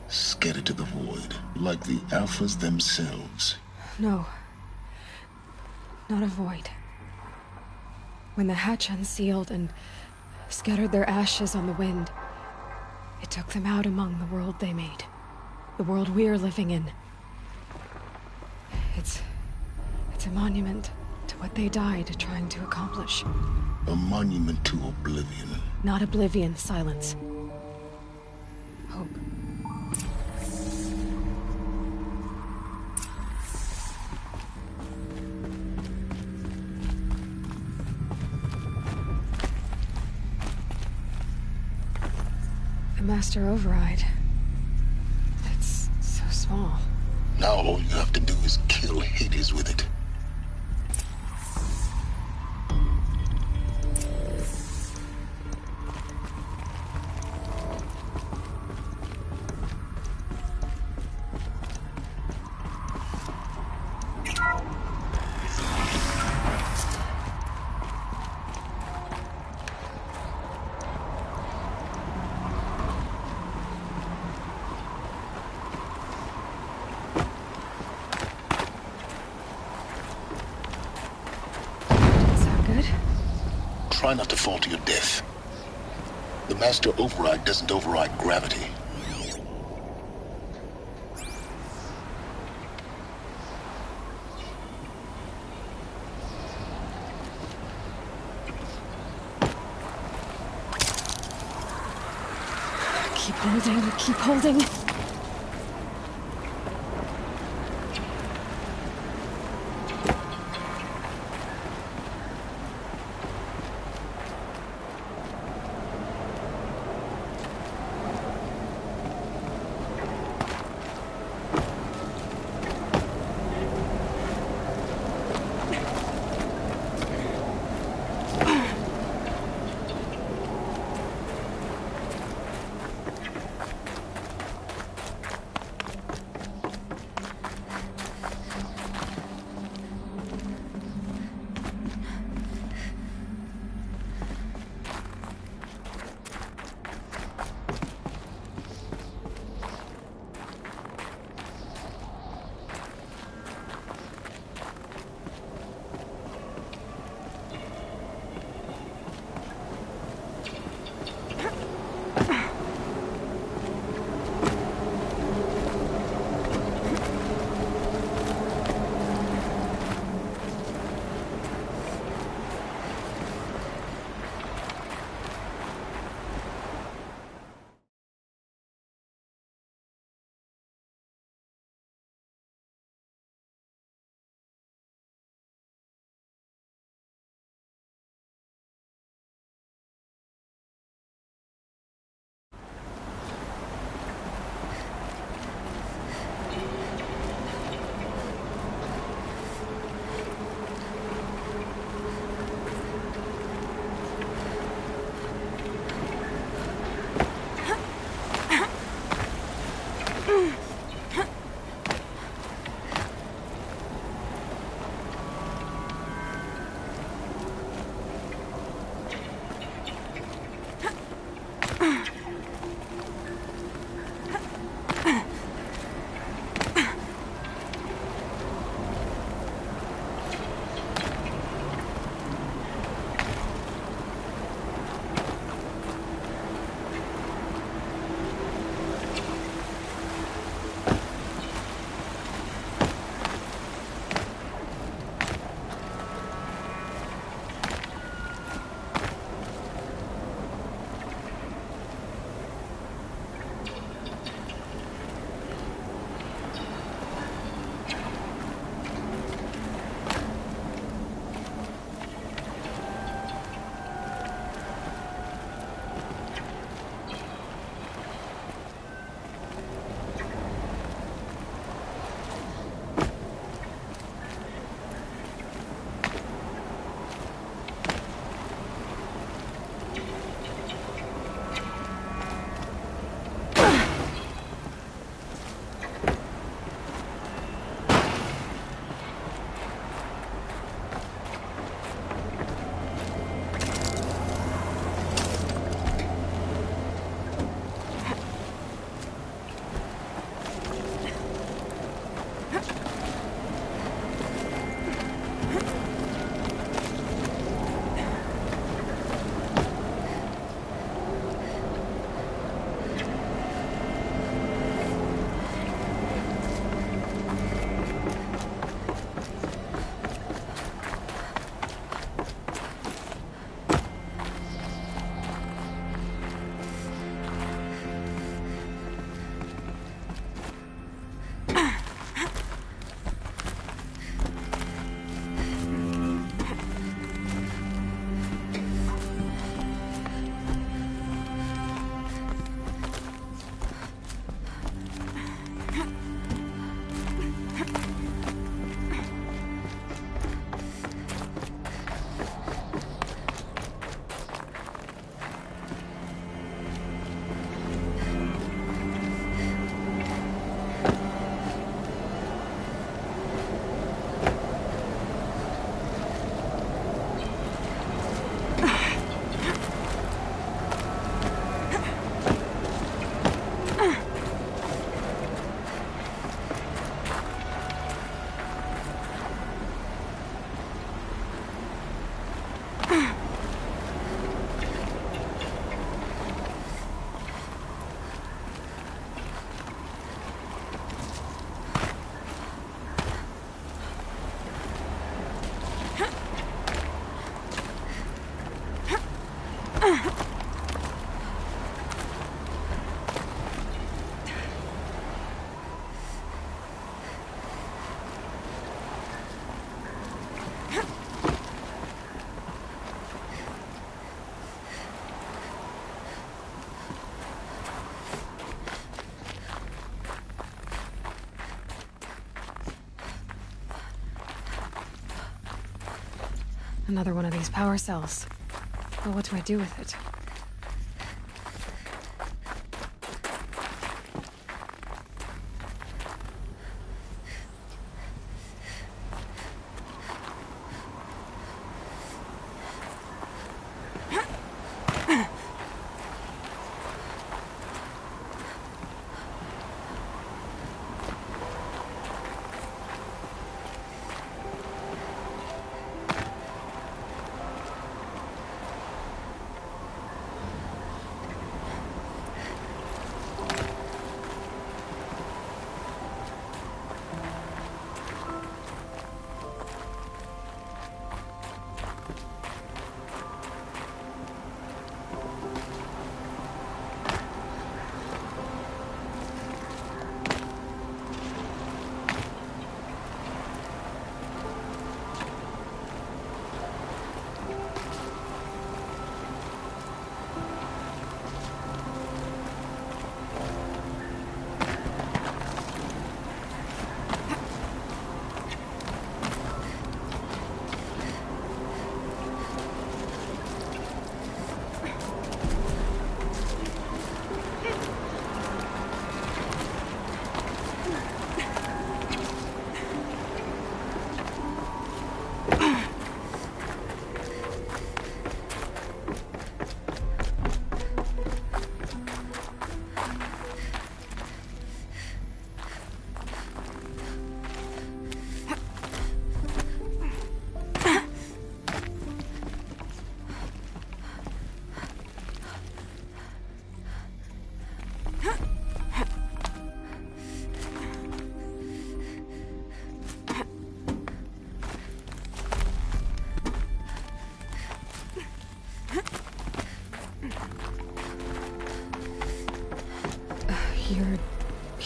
S10: scattered to the void, like the Alphas themselves.
S1: No. Not a void. When the hatch unsealed and scattered their ashes on the wind, it took them out among the world they made. The world we're living in. It's a monument to what they died trying to accomplish.
S10: A monument to oblivion.
S1: Not oblivion, silence. Hope. The Master Override. It's so small.
S10: Now all you have to do is kill Hades with it. Try not to fall to your death. The Master Override doesn't override gravity.
S1: Keep holding, keep holding. Another one of these power cells. But what do I do with it?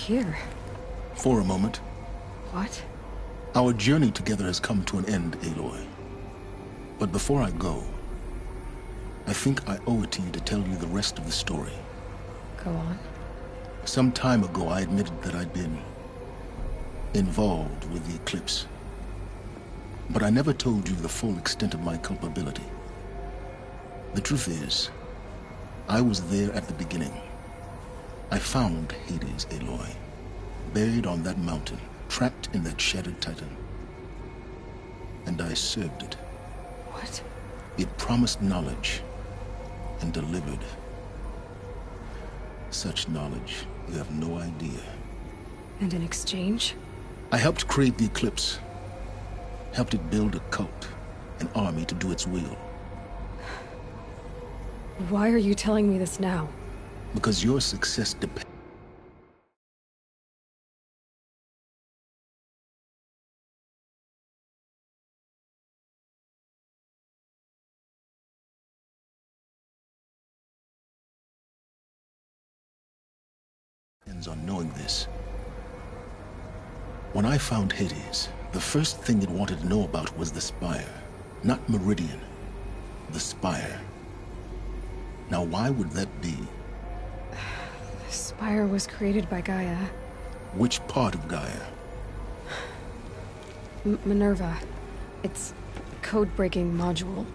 S1: here?
S10: For a moment.
S1: What?
S10: Our journey together has come to an end, Aloy. But before I go, I think I owe it to you to tell you the rest of the story.
S1: Go on.
S10: Some time ago, I admitted that I'd been involved with the eclipse. But I never told you the full extent of my culpability. The truth is, I was there at the beginning. I found Hades, Aloy, buried on that mountain, trapped in that shattered titan. And I served it.
S1: What?
S10: It promised knowledge and delivered. Such knowledge, you have no idea.
S1: And in exchange?
S10: I helped create the Eclipse. Helped it build a cult, an army to do its will.
S1: Why are you telling me this now?
S10: Because your success depends on knowing this. When I found Hades, the first thing it wanted to know about was the Spire. Not Meridian. The Spire. Now why would that be?
S1: The Spire was created by Gaia.
S10: Which part of Gaia?
S1: Minerva. It's a code-breaking module.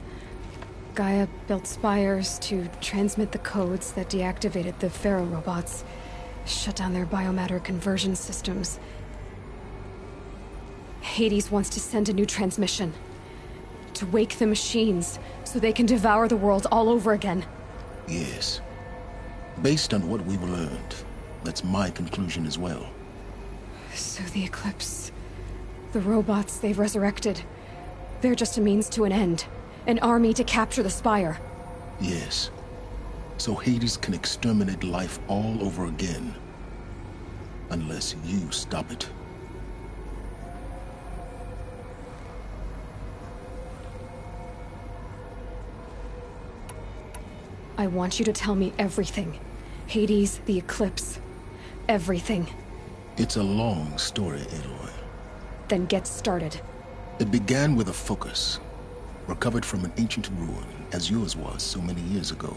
S1: Gaia built spires to transmit the codes that deactivated the Pharaoh robots, shut down their biomatter conversion systems. Hades wants to send a new transmission. To wake the machines, so they can devour the world all over again.
S10: Yes. Based on what we've learned, that's my conclusion as well.
S1: So the Eclipse... the robots they've resurrected... they're just a means to an end. An army to capture the Spire.
S10: Yes. So Hades can exterminate life all over again. Unless you stop it.
S1: I want you to tell me everything. Hades, the Eclipse. Everything.
S10: It's a long story, Aloy.
S1: Then get started.
S10: It began with a focus. Recovered from an ancient ruin, as yours was so many years ago.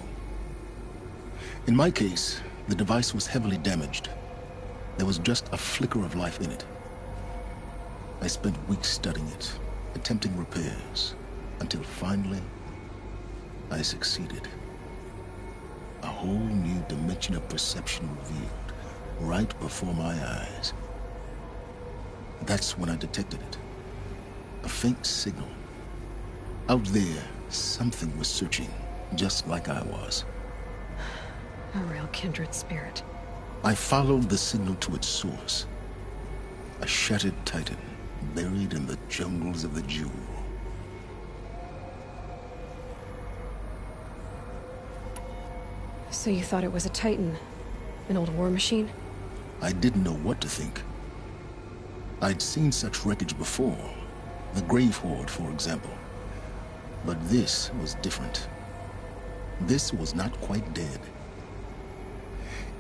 S10: In my case, the device was heavily damaged. There was just a flicker of life in it. I spent weeks studying it, attempting repairs, until finally, I succeeded. A whole new dimension of perception revealed, right before my eyes. That's when I detected it. A faint signal. Out there, something was searching, just like I was.
S1: A real kindred spirit.
S10: I followed the signal to its source. A shattered titan, buried in the jungles of the Jewel.
S1: So you thought it was a titan? An old war machine?
S10: I didn't know what to think. I'd seen such wreckage before. The Grave Horde, for example. But this was different. This was not quite dead.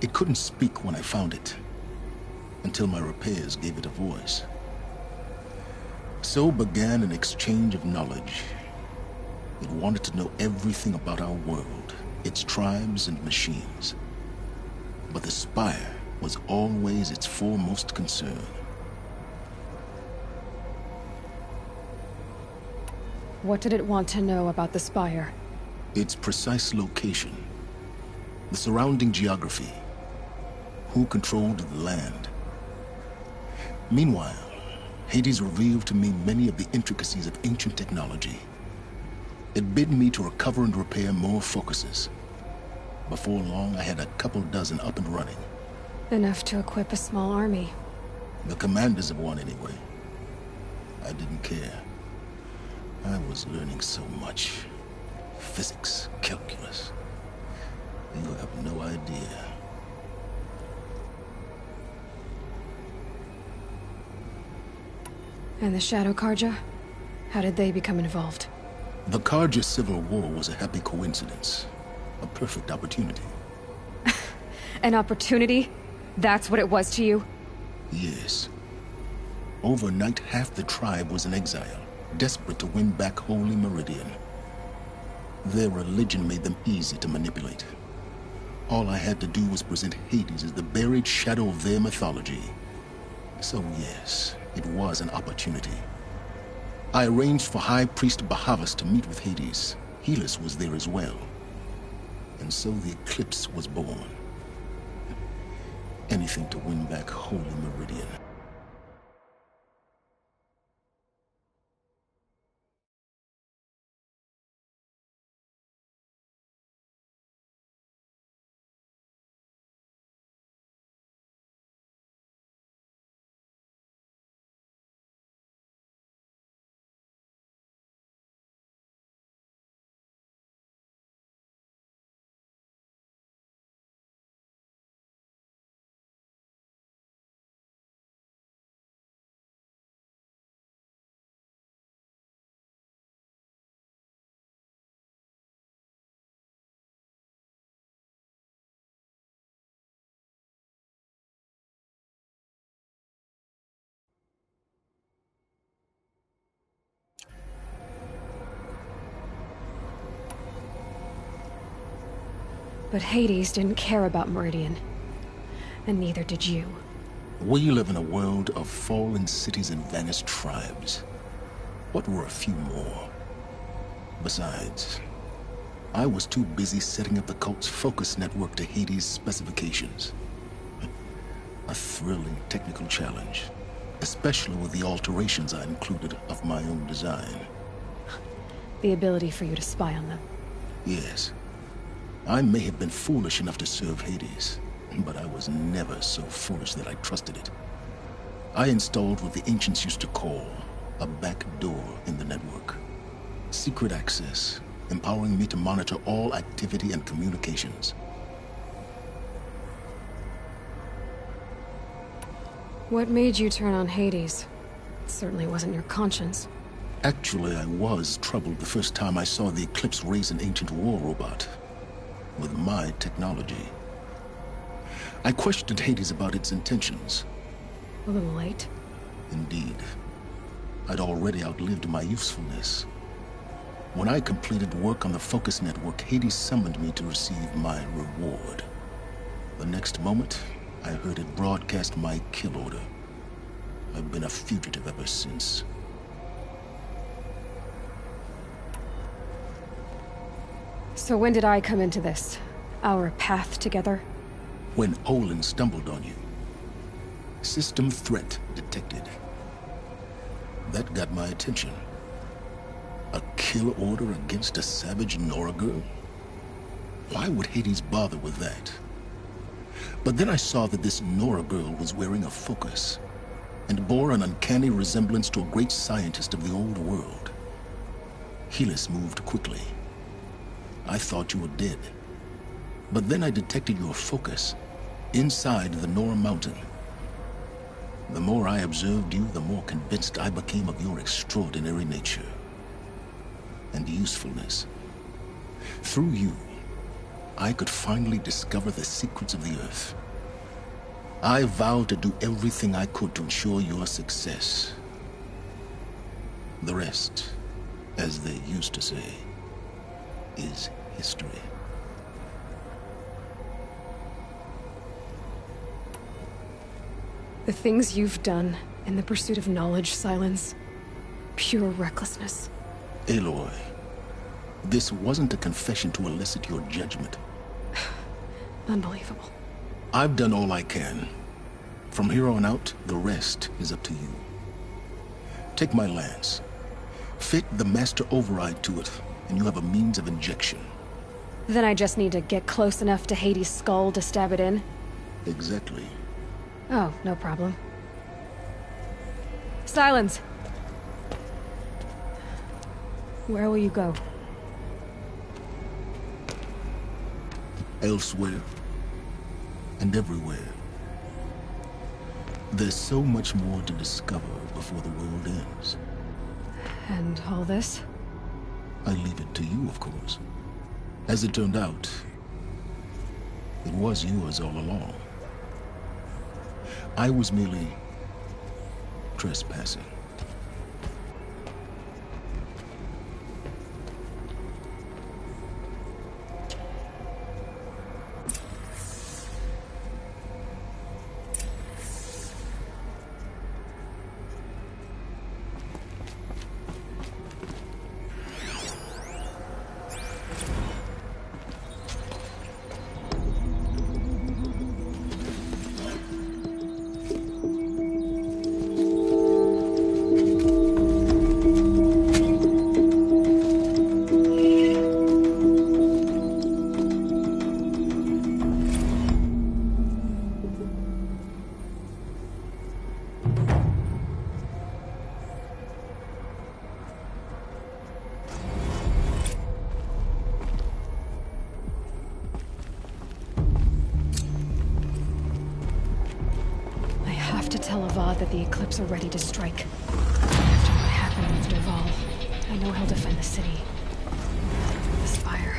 S10: It couldn't speak when I found it, until my repairs gave it a voice. So began an exchange of knowledge. It wanted to know everything about our world, its tribes and machines. But the Spire was always its foremost concern.
S1: What did it want to know about the Spire?
S10: Its precise location, the surrounding geography, who controlled the land. Meanwhile, Hades revealed to me many of the intricacies of ancient technology. It bid me to recover and repair more focuses. Before long, I had a couple dozen up and running.
S1: Enough to equip a small army.
S10: The commanders of one, anyway. I didn't care. I was learning so much. Physics, calculus. You have no idea.
S1: And the Shadow Karja? How did they become involved?
S10: The Karja Civil War was a happy coincidence. A perfect opportunity.
S1: An opportunity? That's what it was to you?
S10: Yes. Overnight, half the tribe was in exile, desperate to win back Holy Meridian. Their religion made them easy to manipulate. All I had to do was present Hades as the buried shadow of their mythology. So yes, it was an opportunity. I arranged for High Priest Bahavas to meet with Hades. Helis was there as well. And so the eclipse was born. Anything to win back Holy Meridian.
S1: But Hades didn't care about Meridian. And neither did you.
S10: We live in a world of fallen cities and vanished tribes. What were a few more? Besides, I was too busy setting up the cult's focus network to Hades' specifications. A thrilling technical challenge, especially with the alterations I included of my own design.
S1: The ability for you to spy on them.
S10: Yes. I may have been foolish enough to serve Hades, but I was never so foolish that I trusted it. I installed what the ancients used to call a back door in the network. Secret access, empowering me to monitor all activity and communications.
S1: What made you turn on Hades? It certainly wasn't your conscience.
S10: Actually, I was troubled the first time I saw the Eclipse raise an ancient war robot. With my technology. I questioned Hades about its intentions.
S1: A little late.
S10: Indeed. I'd already outlived my usefulness. When I completed work on the Focus Network, Hades summoned me to receive my reward. The next moment, I heard it broadcast my kill order. I've been a fugitive ever since.
S1: So when did I come into this? Our path together?
S10: When Olin stumbled on you. System threat detected. That got my attention. A kill order against a savage Nora girl? Why would Hades bother with that? But then I saw that this Nora girl was wearing a focus, and bore an uncanny resemblance to a great scientist of the old world. Helis moved quickly. I thought you were dead. But then I detected your focus inside the Nora mountain. The more I observed you, the more convinced I became of your extraordinary nature and usefulness. Through you, I could finally discover the secrets of the Earth. I vowed to do everything I could to ensure your success. The rest, as they used to say, is history.
S1: The things you've done in the pursuit of knowledge, Silence. Pure recklessness.
S10: Aloy, this wasn't a confession to elicit your judgment.
S1: Unbelievable.
S10: I've done all I can. From here on out, the rest is up to you. Take my lance. Fit the master override to it, and you have a means of injection.
S1: Then I just need to get close enough to Hades' skull to stab it in?
S10: Exactly.
S1: Oh, no problem. Silence! Where will you go?
S10: Elsewhere. And everywhere. There's so much more to discover before the world ends.
S1: And all this?
S10: I leave it to you, of course. As it turned out, it was yours all along. I was merely trespassing.
S1: Tell Avad that the Eclipse are ready to strike. After what happened with Derval, I know he'll defend the city. The Spire.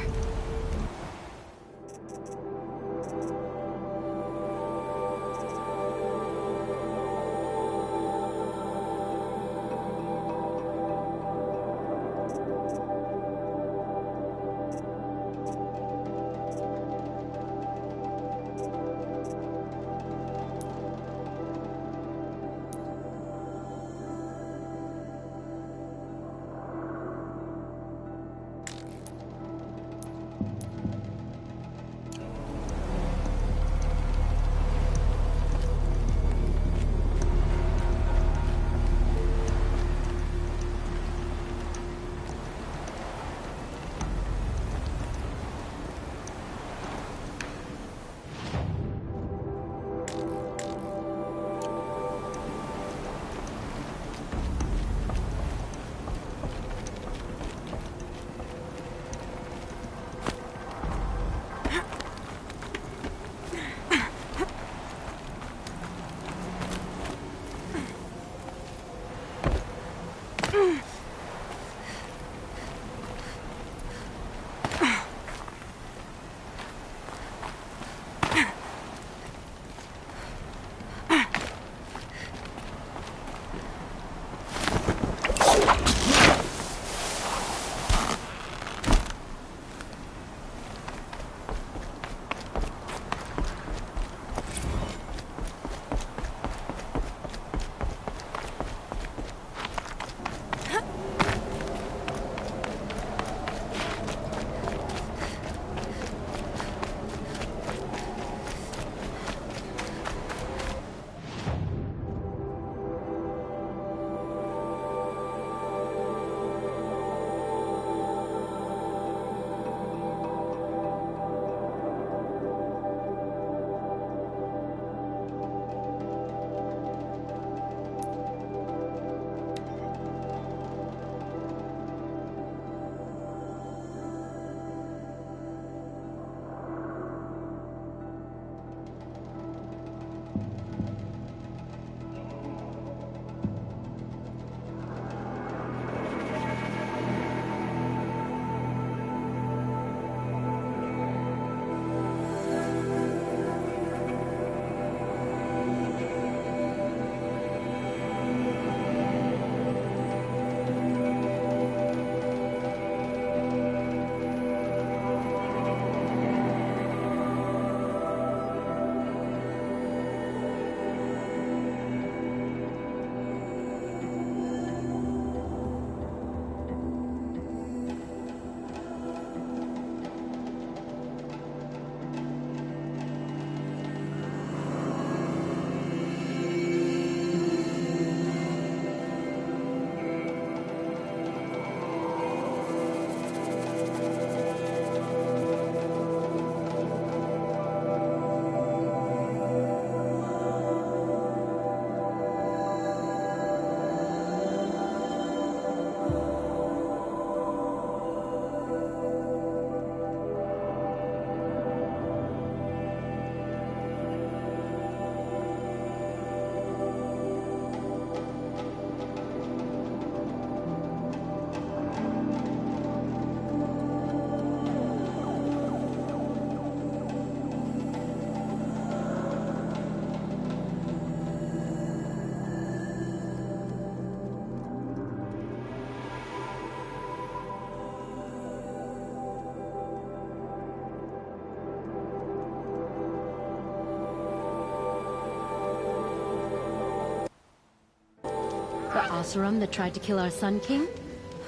S14: Oseram that tried to kill our Sun King?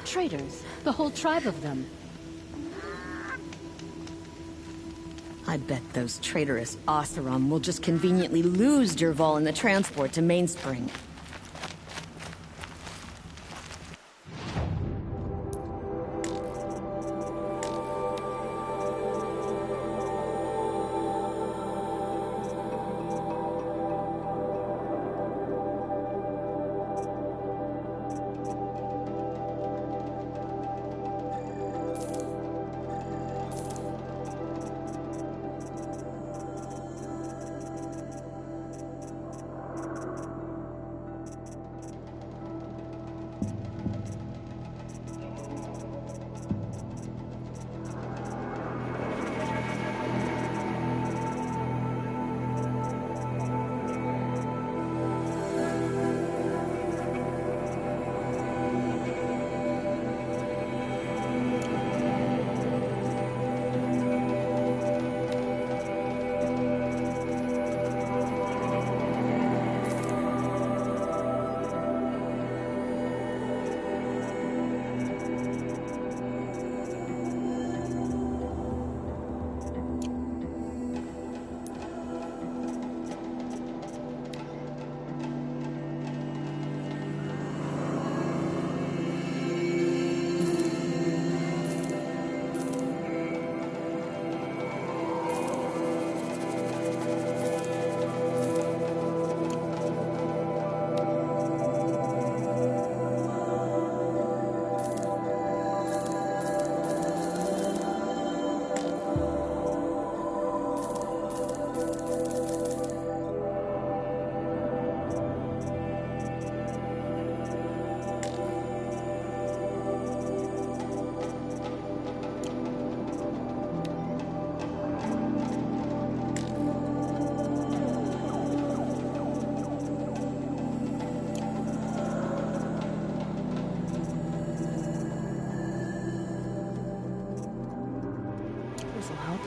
S14: Traitors, the whole tribe of them.
S19: I bet those traitorous Oseram will just conveniently lose Dervahl in the transport to Mainspring.
S1: This'll help.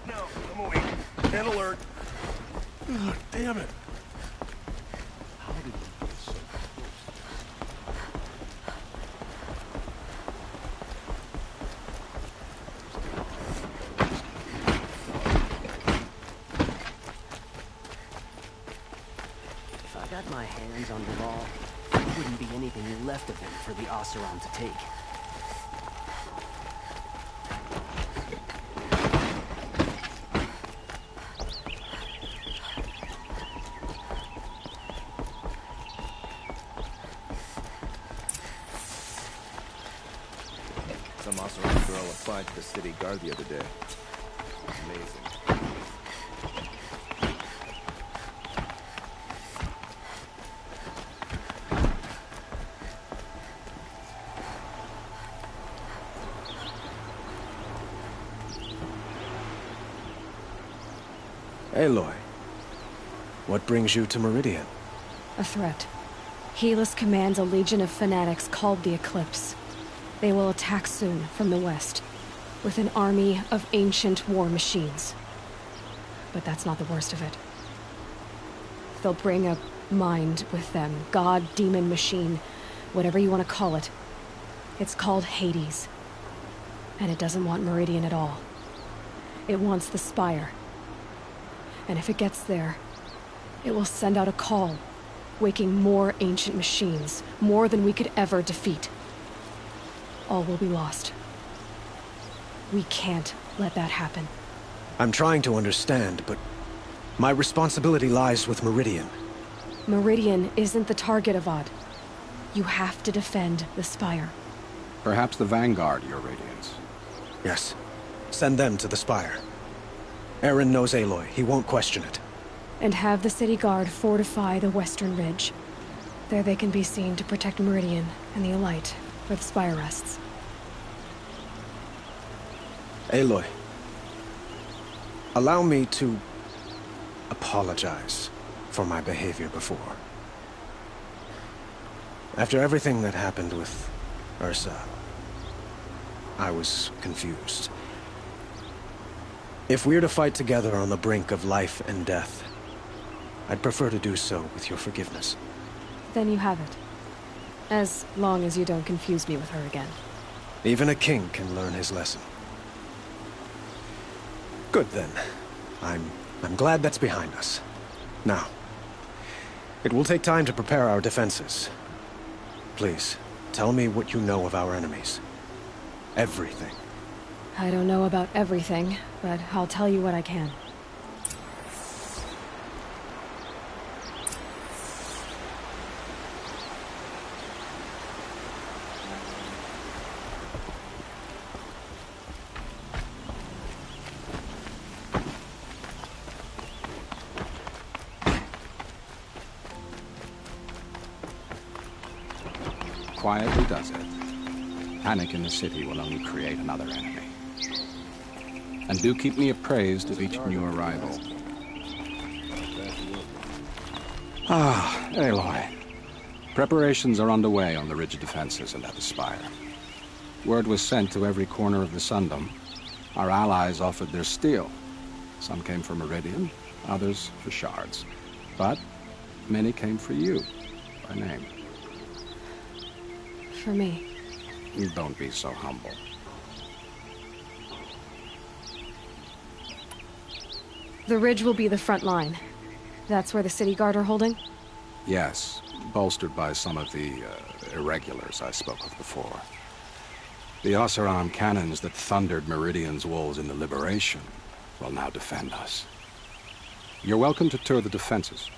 S2: No, I'm awake. And alert. Oh, damn it.
S4: How did we get so close?
S6: If I got my hands on Dervahl, there wouldn't be anything left of him for the Oseram to take.
S20: Some Oseram girl applied to the city guard the other day. Amazing.
S6: Aloy, what brings you to Meridian?
S1: A threat. Helis commands a legion of fanatics called the Eclipse. They will attack soon from the west, with an army of ancient war machines. But that's not the worst of it. They'll bring a mind with them, god, demon, machine, whatever you want to call it. It's called Hades. And it doesn't want Meridian at all. It wants the Spire. And if it gets there, it will send out a call, waking more ancient machines, more than we could ever defeat. All will be lost. We can't let that happen.
S6: I'm trying to understand, but my responsibility lies with Meridian.
S1: Meridian isn't the target, Avad. You have to defend the Spire.
S21: Perhaps the Vanguard, Your Radiance.
S6: Yes. Send them to the Spire. Aaron knows Aloy. He won't question it.
S1: And have the city guard fortify the western ridge. There they can be seen to protect Meridian and the Elite where the Spire rests.
S2: Aloy, allow me to apologize for my behavior before. After everything that happened with Ursa, I was confused. If we're to fight together on the brink of life and death, I'd prefer to do so with your forgiveness.
S1: Then you have it. As long as you don't confuse me with her again.
S2: Even a king can learn his lesson. Good then. I'm glad that's behind us. Now, it will take time to prepare our defenses. Please, tell me what you know of our enemies. Everything.
S1: I don't know about everything, but I'll tell you what I can.
S21: Quietly does it. Panic in the city will only create another enemy. And do keep me appraised of each new arrival. Ah, Aloy. Preparations are underway on the ridge defenses and at the spire. Word was sent to every corner of the Sundom. Our allies offered their steel. Some came for Meridian, others for shards. But many came for you, by name.
S1: For me.
S21: Don't be so humble.
S1: The ridge will be the front line. That's where the city guard are holding?
S21: Yes, bolstered by some of the irregulars I spoke of before. The Oseram cannons that thundered Meridian's walls in the Liberation will now defend us. You're welcome to tour the defenses.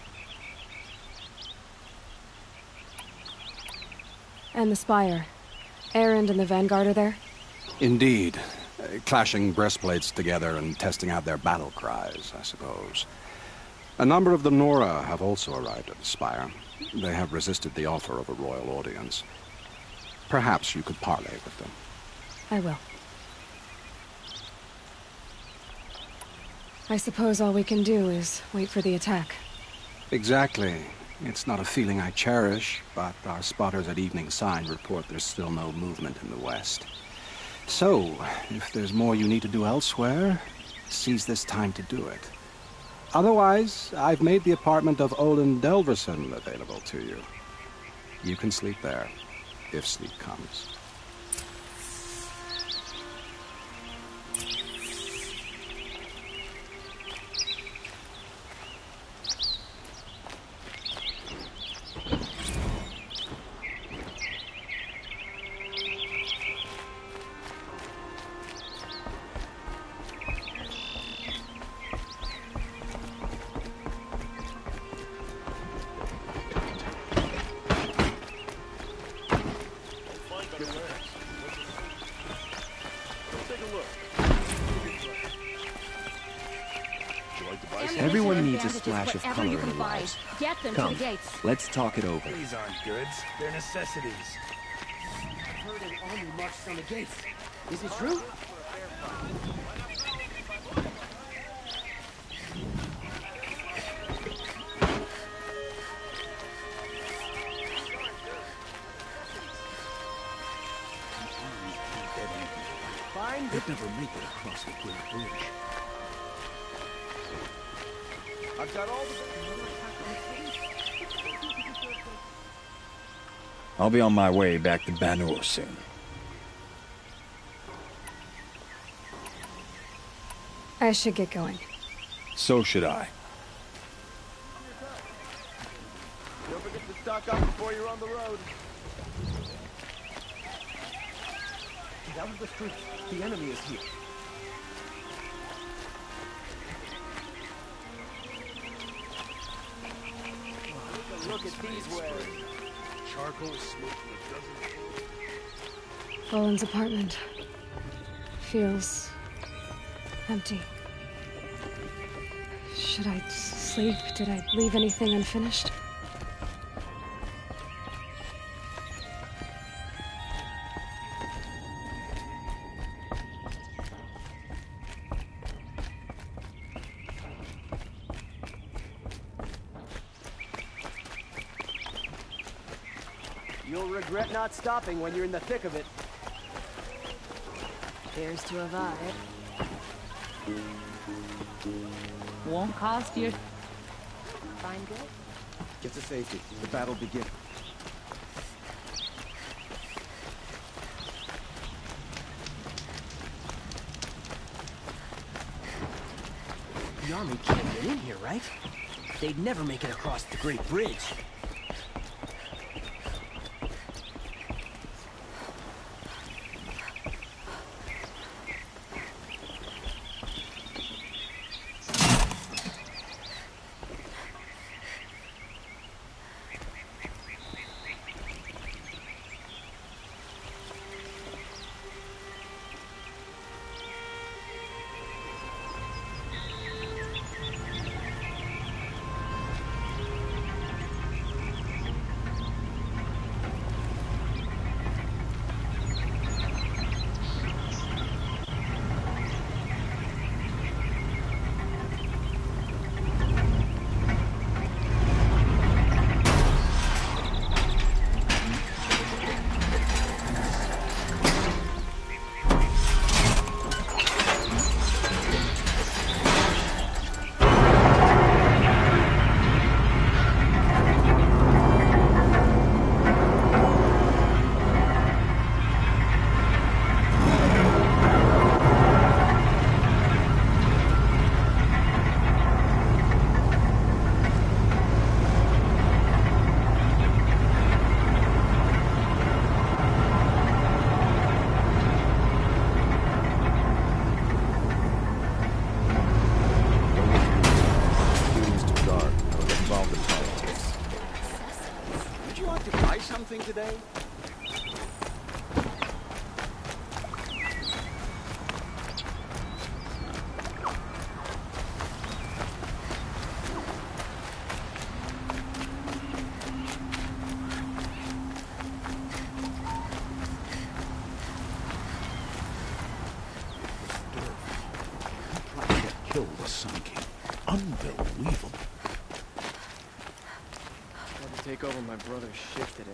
S1: And the spire. Erend and the Vanguard are there?
S21: Indeed. Clashing breastplates together and testing out their battle cries, I suppose. A number of the Nora have also arrived at the spire. They have resisted the offer of a royal audience. Perhaps you could parley with them.
S1: I will. I suppose all we can do is wait for the attack.
S21: Exactly. It's not a feeling I cherish, but our spotters at Evening Sign report there's still no movement in the west. So, if there's more you need to do elsewhere, seize this time to do it. Otherwise, I've made the apartment of Olin Delverson available to you. You can sleep there, if sleep comes.
S20: Everyone needs a splash of color in their lives.
S19: Get them
S20: Come,
S19: to the gates.
S20: let's talk it over.
S2: These aren't goods. They're necessities.
S6: I heard an army marches on the gates. Is it true?
S20: They'd never make it across the Great Bridge.
S2: I've got all the...
S11: I'll be on my way back to Banur soon.
S1: I should get going.
S11: So should I.
S2: Don't forget to stock up before you're on the road.
S6: Get out of the street. The enemy is here.
S2: Look at these wares. Charcoal smoking a dozen.
S1: Olin's apartment feels empty. Should I sleep? Did I leave anything unfinished?
S6: You'll regret not stopping when you're in the thick of it.
S14: Appears to have
S3: Won't cost you.
S14: Fine good.
S20: Get to safety. The battle begins.
S6: The army can't get in here, right? They'd never make it across the Great Bridge.
S21: Today?
S10: Kill the Sun King. Unbelievable.
S6: Had to take over my brother's shift today.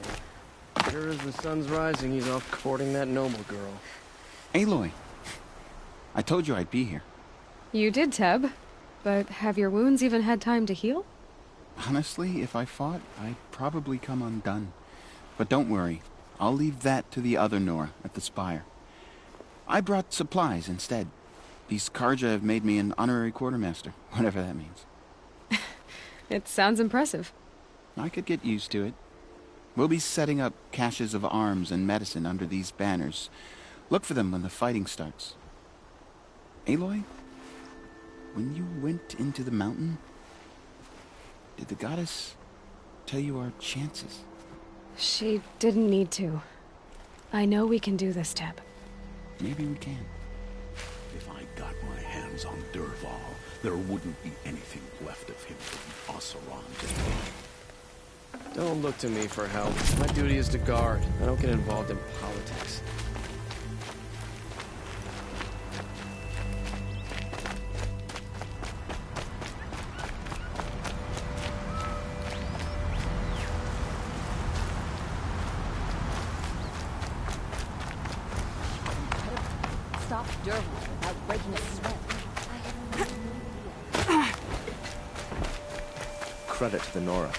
S6: Sure as the sun's rising, he's off courting that noble girl.
S22: Aloy, I told you I'd be here.
S1: You did, Teb. But have your wounds even had time to heal?
S22: Honestly, if I fought, I'd probably come undone. But don't worry, I'll leave that to the other Nora at the Spire. I brought supplies instead. These Karja have made me an honorary quartermaster, whatever that means.
S1: It sounds impressive.
S22: I could get used to it. We'll be setting up caches of arms and medicine under these banners. Look for them when the fighting starts. Aloy, when you went into the mountain, did the goddess tell you our chances?
S1: She didn't need to. I know we can do this, Teb.
S22: Maybe we can.
S10: If I got my hands on Dervahl, there wouldn't be anything left of him for the Oseram to take.
S6: Don't look to me for help. My duty is to guard. I don't get involved in politics.
S3: Stop Dervahl without breaking a sweat.
S20: Credit to the Nora.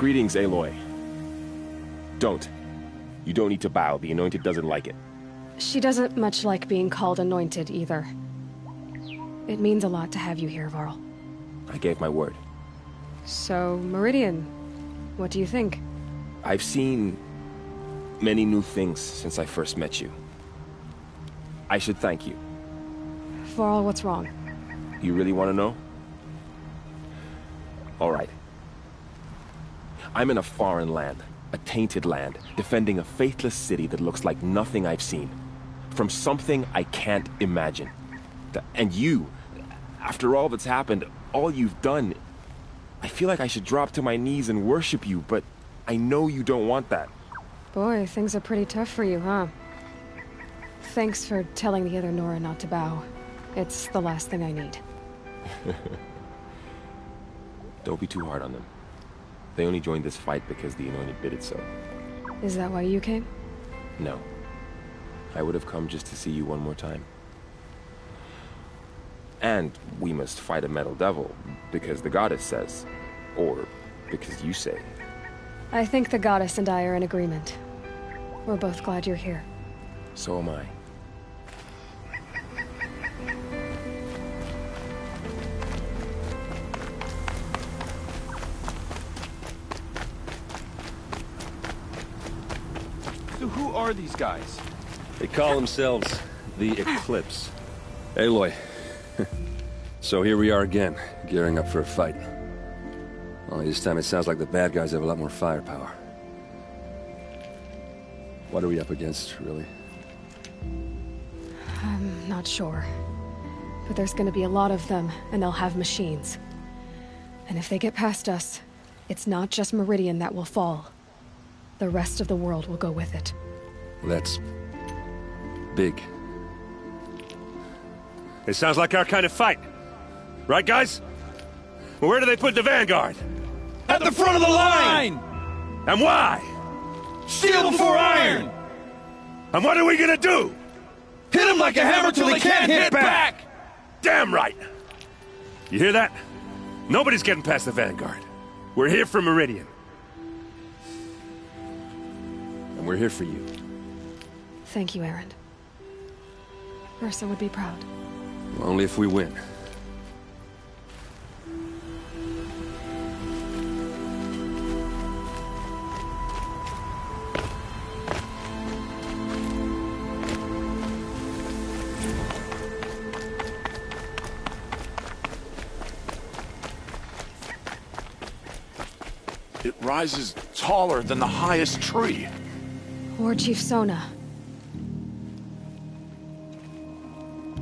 S5: Greetings, Aloy. Don't. You don't need to bow. The Anointed doesn't like it.
S1: She doesn't much like being called Anointed, either. It means a lot to have you here, Varl.
S5: I gave my word.
S1: So, Meridian, what do you think?
S5: I've seen many new things since I first met you. I should thank you.
S1: Varl, what's wrong?
S5: You really want to know? All right. I'm in a foreign land, a tainted land, defending a faithless city that looks like nothing I've seen. From something I can't imagine. And you, after all that's happened, all you've done, I feel like I should drop to my knees and worship you, but I know you don't want that.
S1: Boy, things are pretty tough for you, huh? Thanks for telling the other Nora not to bow. It's the last thing I need.
S5: Don't be too hard on them. They only joined this fight because the Anointed bid it so.
S1: Is that why you came?
S5: No. I would have come just to see you one more time. And we must fight a metal devil, because the goddess says. Or because you say.
S1: I think the goddess and I are in agreement. We're both glad you're here.
S5: So am I.
S11: So who are these guys?
S7: They call themselves the Eclipse. Aloy. So here we are again, gearing up for a fight. Only this time it sounds like the bad guys have a lot more firepower. What are we up against, really?
S1: I'm not sure. But there's gonna be a lot of them, and they'll have machines. And if they get past us, it's not just Meridian that will fall. The rest of the world will go with it.
S7: That's big.
S23: It sounds like our kind of fight. Right, guys? Well, where do they put the Vanguard?
S11: At the front of the line!
S23: And why?
S11: Steel before iron!
S23: And what are we gonna do?
S11: Hit them like a hammer till they can't hit back!
S23: Damn right! You hear that? Nobody's getting past the Vanguard. We're here for Meridian.
S7: And we're here for you.
S1: Thank you, Aaron. Ursa would be proud.
S7: Only if we win.
S11: It rises taller than the highest tree.
S1: War Chief Sona.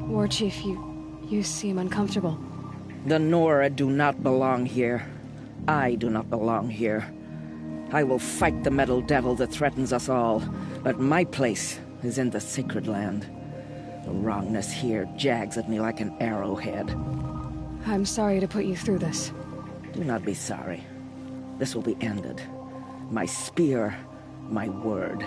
S1: War Chief, you seem uncomfortable.
S24: The Nora do not belong here. I do not belong here. I will fight the metal devil that threatens us all, but my place is in the sacred land. The wrongness here jags at me like an arrowhead.
S1: I'm sorry to put you through this.
S24: Do not be sorry. This will be ended. My spear, my word.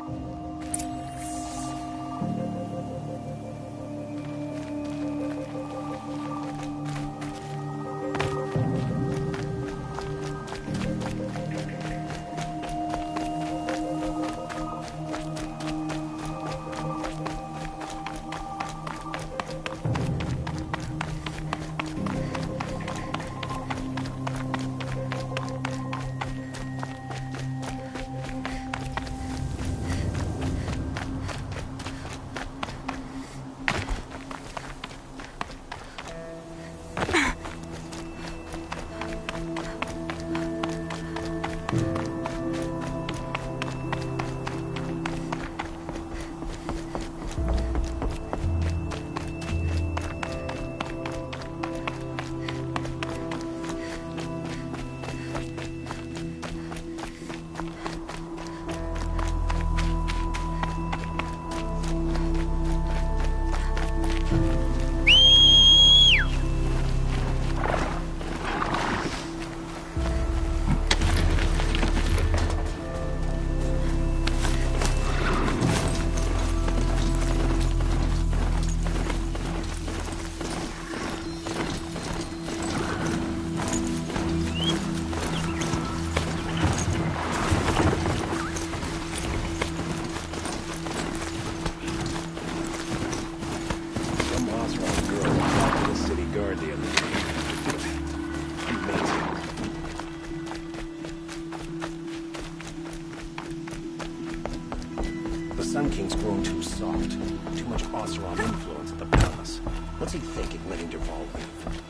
S2: grown too soft. Too much Oseram influence at the palace. What's he thinking, letting Dervahl leave?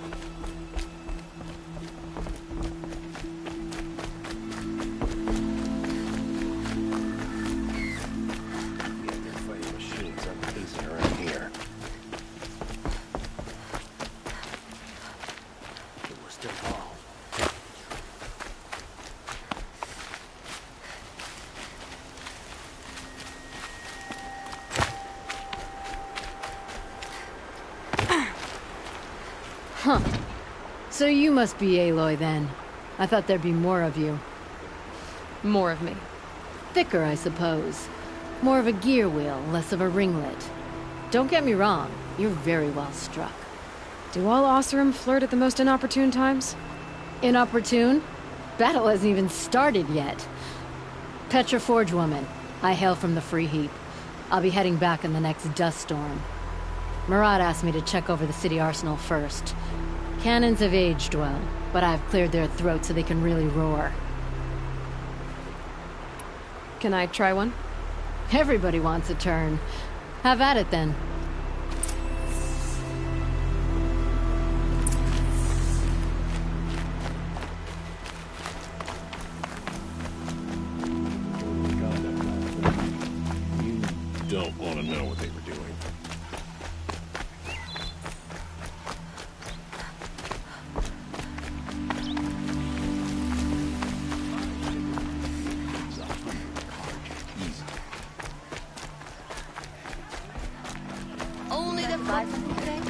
S8: Huh. So you must be Aloy, then. I thought there'd be more of you.
S1: More of me.
S8: Thicker, I suppose. More of a gear wheel, less of a ringlet. Don't get me wrong, you're very well struck.
S1: Do all Oseram flirt at the most inopportune times?
S8: Inopportune? Battle hasn't even started yet. Petra Forge woman. I hail from the Free Heap. I'll be heading back in the next dust storm. Murad asked me to check over the city arsenal first. Cannons have aged well, but I've cleared their throats so they can really roar.
S1: Can I try one?
S8: Everybody wants a turn. Have at it, then.
S2: You don't want to know what they were doing.
S17: Only the buy something today?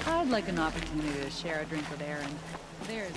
S9: I'd like an opportunity to share a drink with Aaron. There's...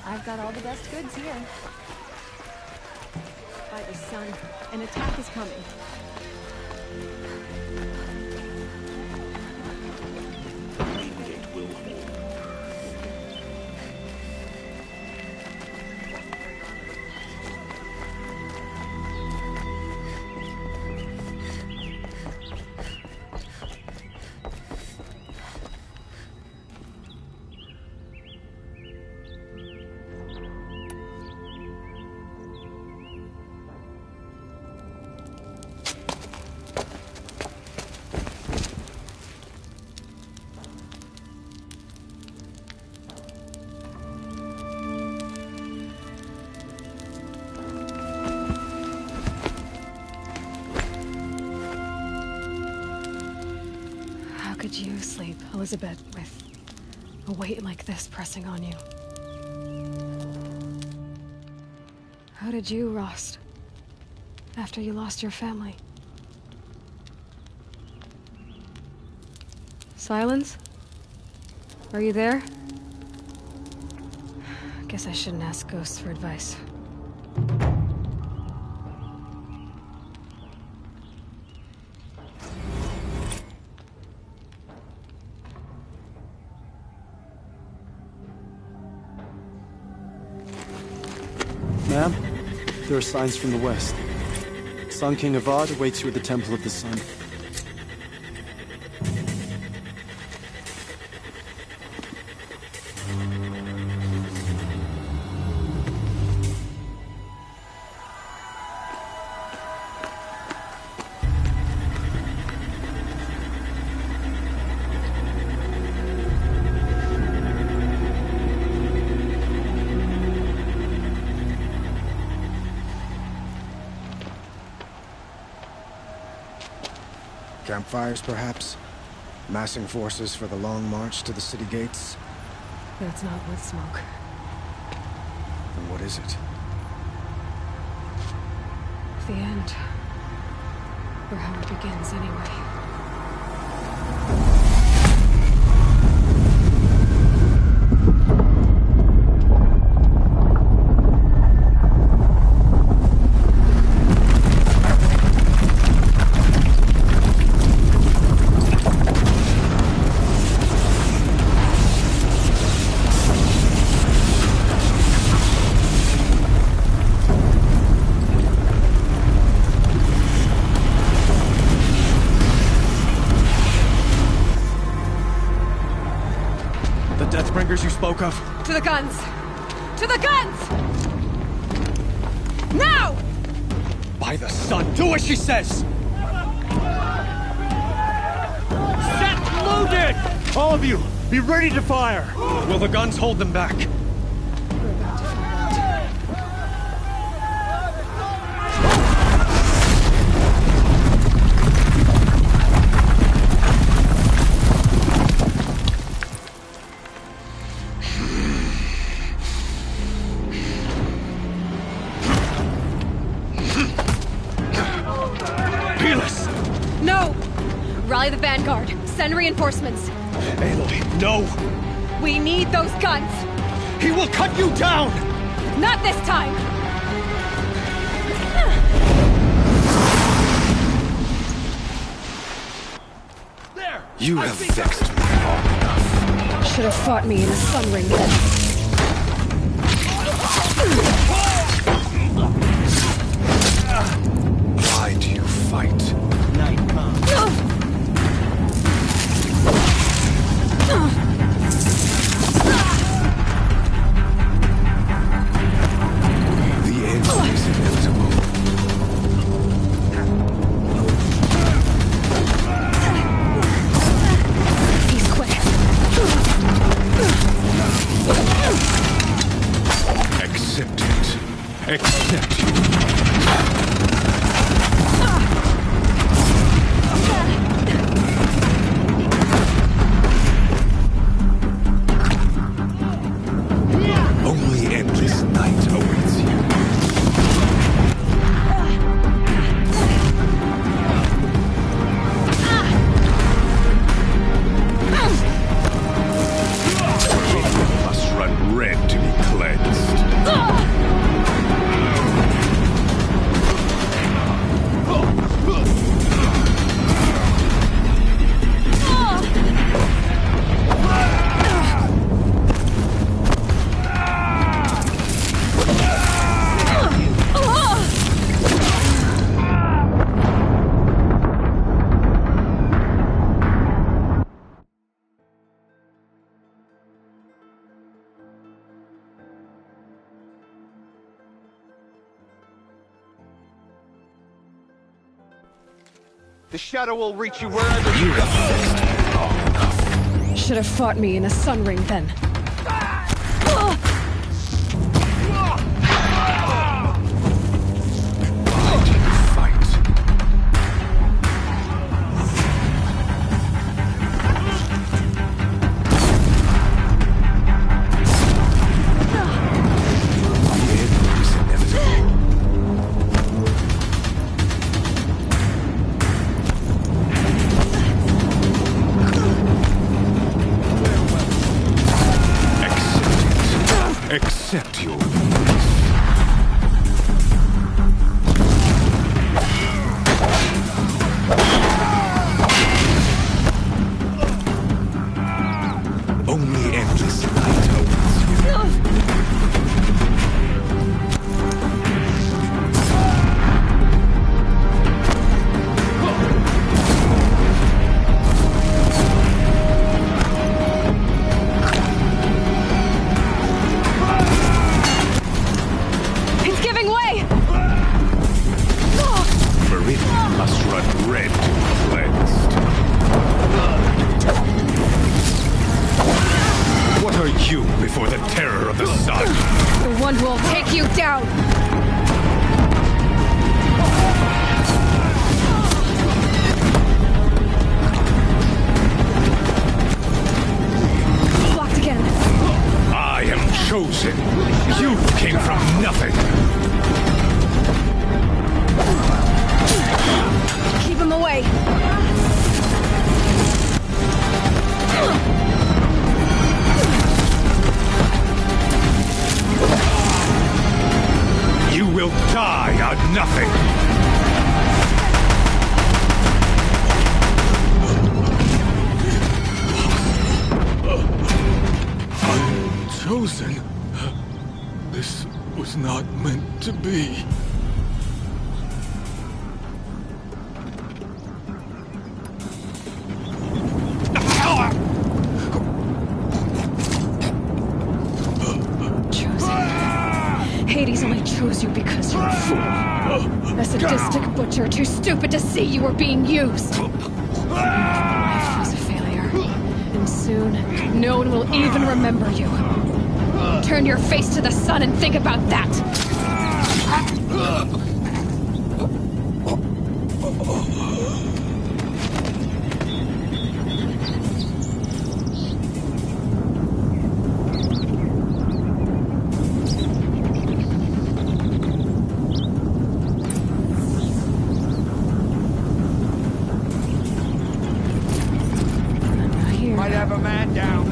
S3: I've got all the best goods here. By the sun, an attack is coming.
S1: Could you sleep, Elizabeth, with a weight like this pressing on you? How did you, Rost, after you lost your family? Silence? Are you there? Guess I shouldn't ask ghosts for advice.
S13: Ma'am, there are signs from the west. Sun King Avad awaits you at the Temple of the Sun.
S2: Campfires, perhaps? Massing forces for the long march to the city gates?
S1: That's not with smoke.
S2: Then what is it?
S1: The end. Or how it begins, anyway.
S2: You spoke of?
S1: To the guns! To the guns! Now!
S2: By the sun, do as she says!
S12: Set loaded! All of you, be ready to fire!
S2: Will the guns hold them back?
S1: Rally the vanguard. Send reinforcements.
S2: Aloy, no!
S1: We need those guns!
S2: He will cut you down!
S1: Not this time!
S2: There! You have vexed me long enough.
S1: Should have fought me in a sun ring then.
S2: Why do you fight?
S12: Night comes.
S2: The end is inevitable.
S1: He's quick.
S2: Accept it. Accept you. Only endless night awaits you.
S23: It must run red to be cleansed.
S12: The shadow will reach you wherever
S2: you have fixed me long enough.
S1: Should have fought me in a sun ring then.
S2: Why do you fight? The end is inevitable. Accept your only endless night awaits you.
S23: Must run red to be cleansed.
S2: What are you before the terror of the sun?
S1: The one who will take you down!
S12: Chosen. You came from nothing.
S1: Keep him away.
S12: You will die on nothing.
S11: Chosen. This was not meant to be.
S1: Hades only chose you because you're a fool. A sadistic butcher too stupid to see you were being used. Life was a failure. And soon, no one will even remember you. Turn your face to the sun and think about that!
S12: Might have a man down.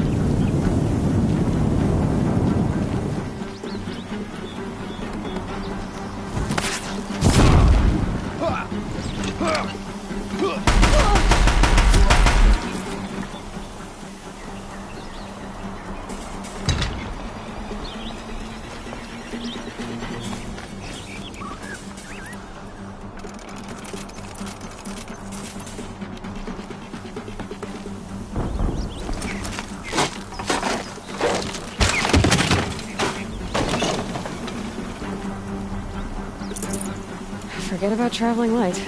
S1: Forget about traveling light.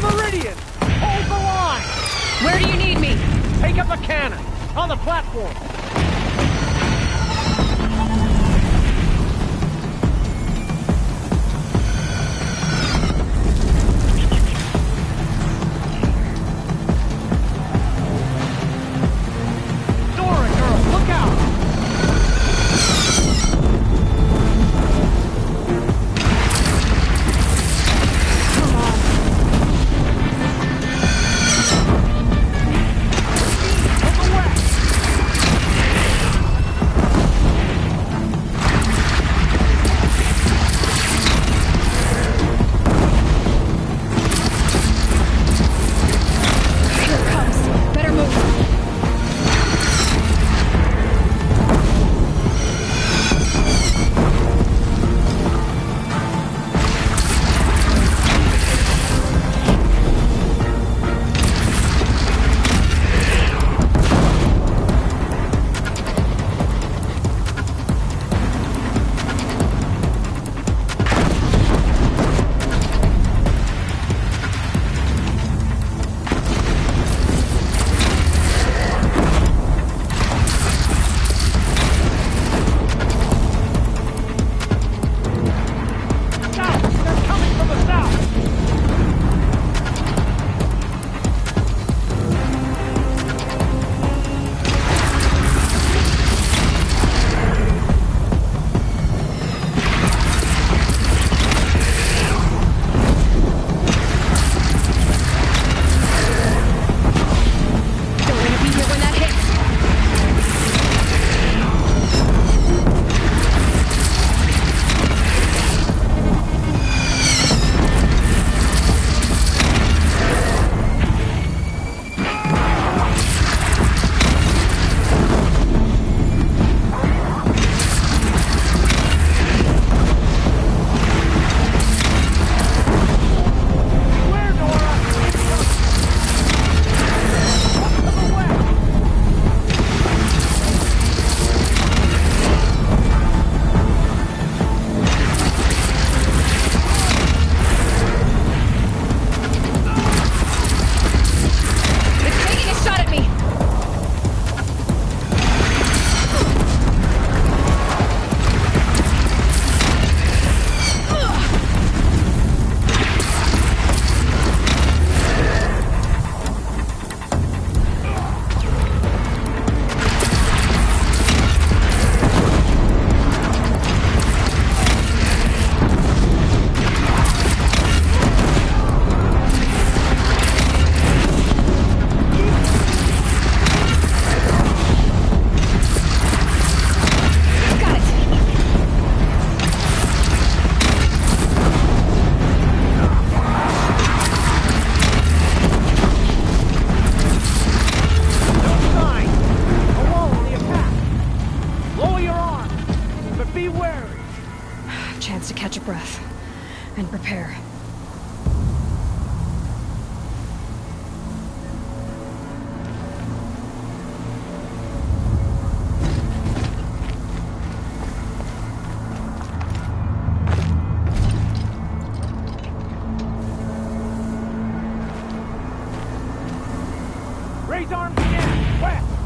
S12: Meridian! Hold the line!
S1: Where do you need me?
S12: Take up a cannon! On the platform! Raise arms again! West!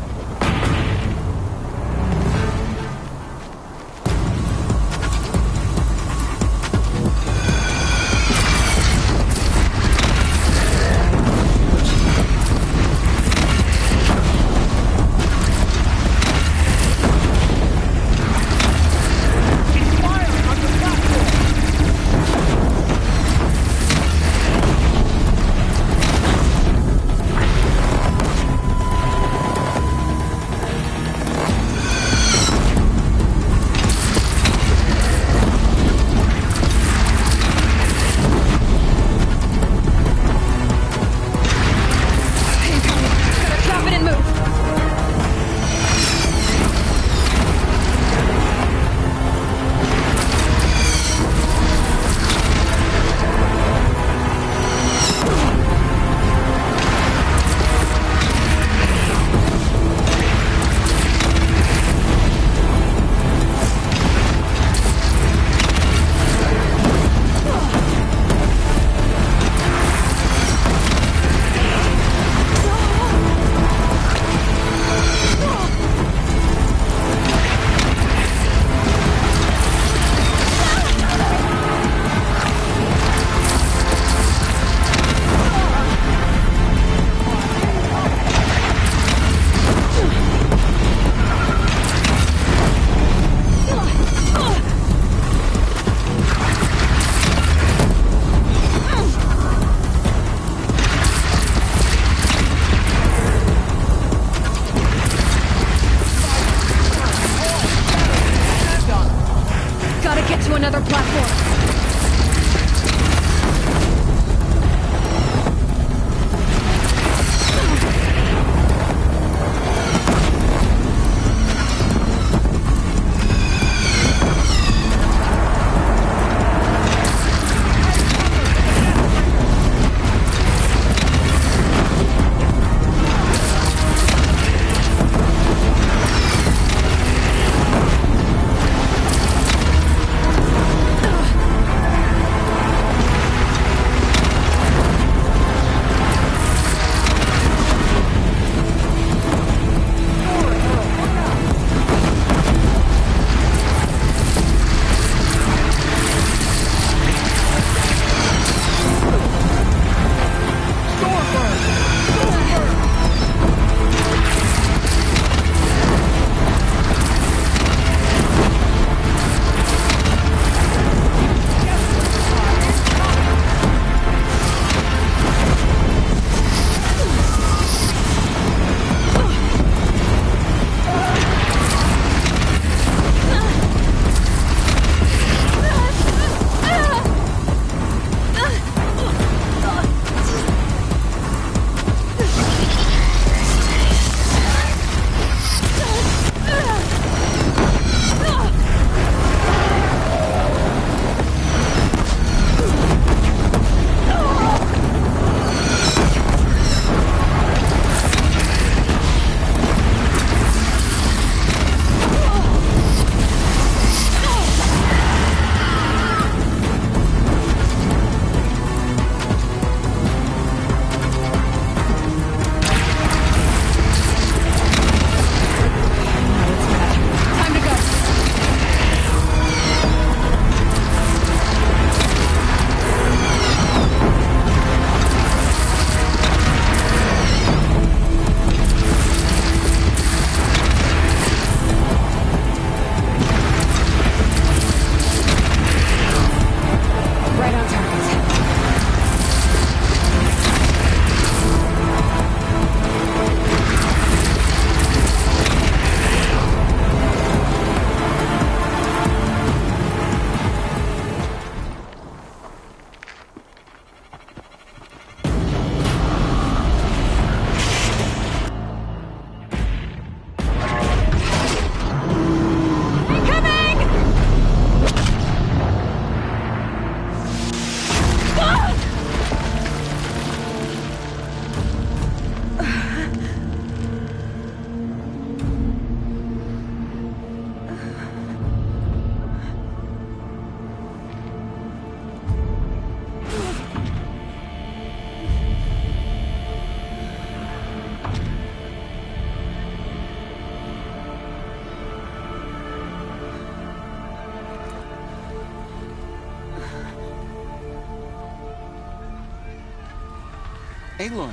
S22: Aloy!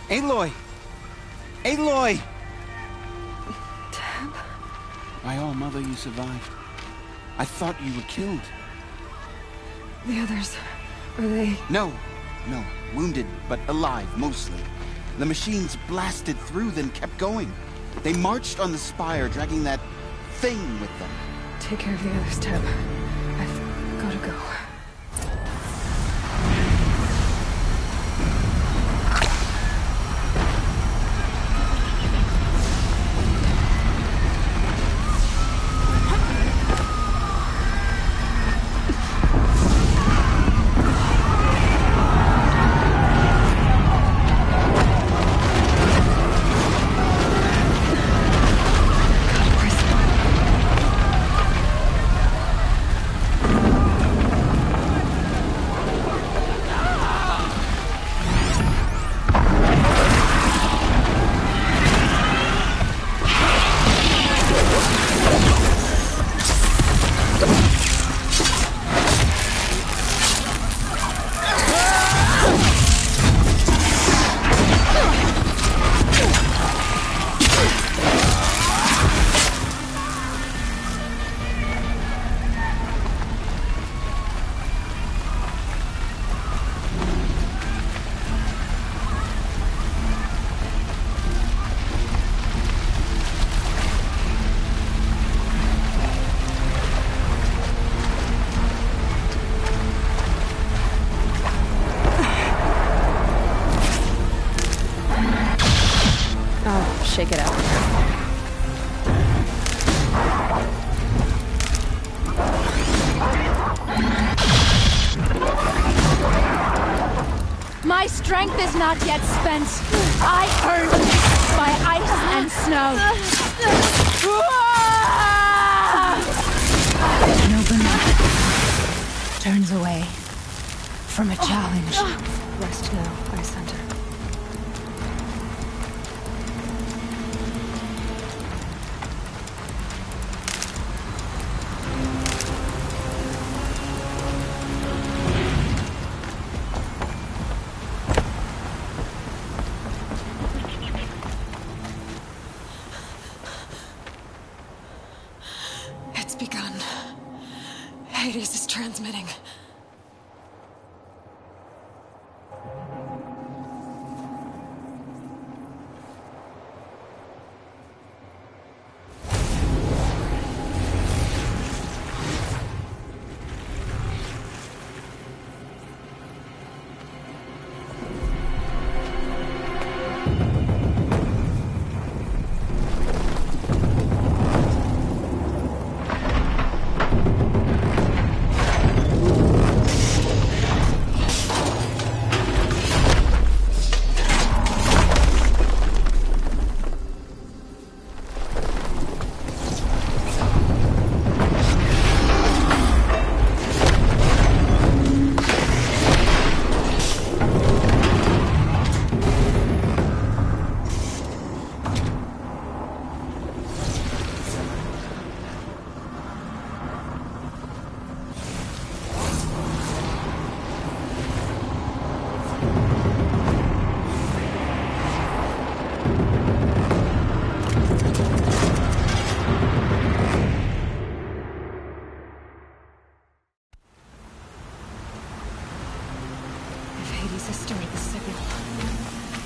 S22: Aloy! Aloy!
S1: Tab?
S22: My all-mother, you survived. I thought you were killed.
S1: The others, are they...
S22: No. Wounded, but alive, mostly. The machines blasted through, then kept going. They marched on the spire, dragging that thing with them.
S1: Take care of the others, Tab. I've gotta go.
S9: Shake it out.
S3: My strength is not yet spent. I earned this by ice and snow. Nobuna turns away from a challenge.
S1: Rest now, Ice Hunter. It's begun. Hades is transmitting.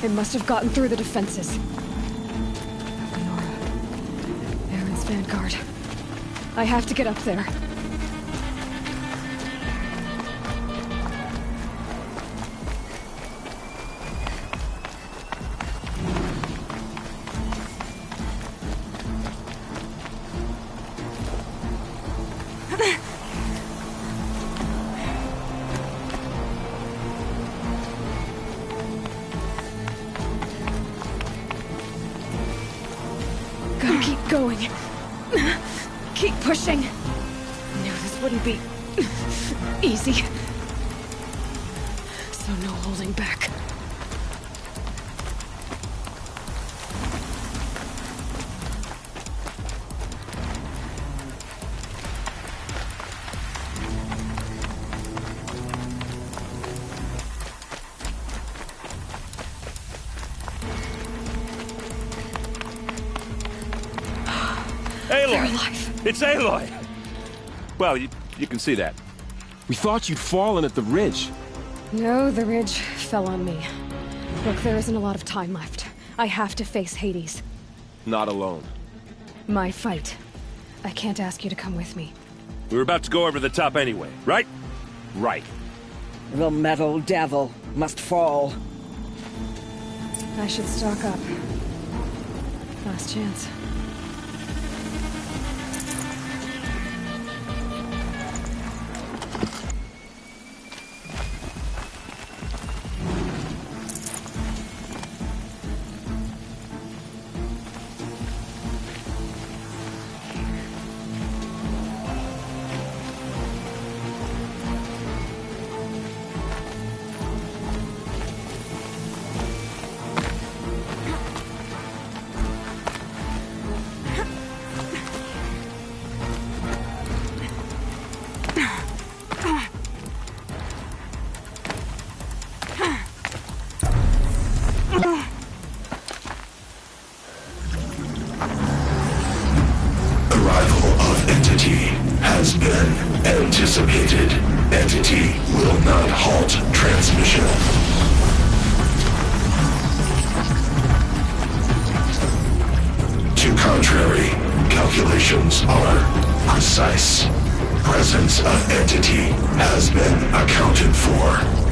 S1: It must have gotten through the defenses. Nora. Aaron's vanguard. I have to get up there. Going. Keep pushing. Knew this wouldn't be easy. So no holding back.
S23: Aloy!
S1: They're alive.
S23: It's Aloy! Well, you can see that.
S5: We thought you'd fallen at the ridge.
S1: No, the ridge fell on me. Look, there isn't a lot of time left. I have to face Hades.
S5: Not alone.
S1: My fight. I can't ask you to come with me.
S23: We were about to go over the top anyway, right?
S5: Right.
S24: The metal devil must fall.
S1: I should stock up. Last chance.
S10: Anticipated. Entity will not halt transmission. To contrary, calculations are precise. Presence of entity has been accounted for.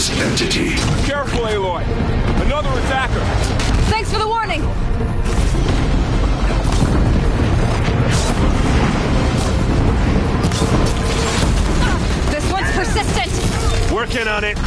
S4: this entity.
S5: Careful, Aloy! Another attacker!
S1: Thanks for the warning! This one's persistent!
S23: Working on it.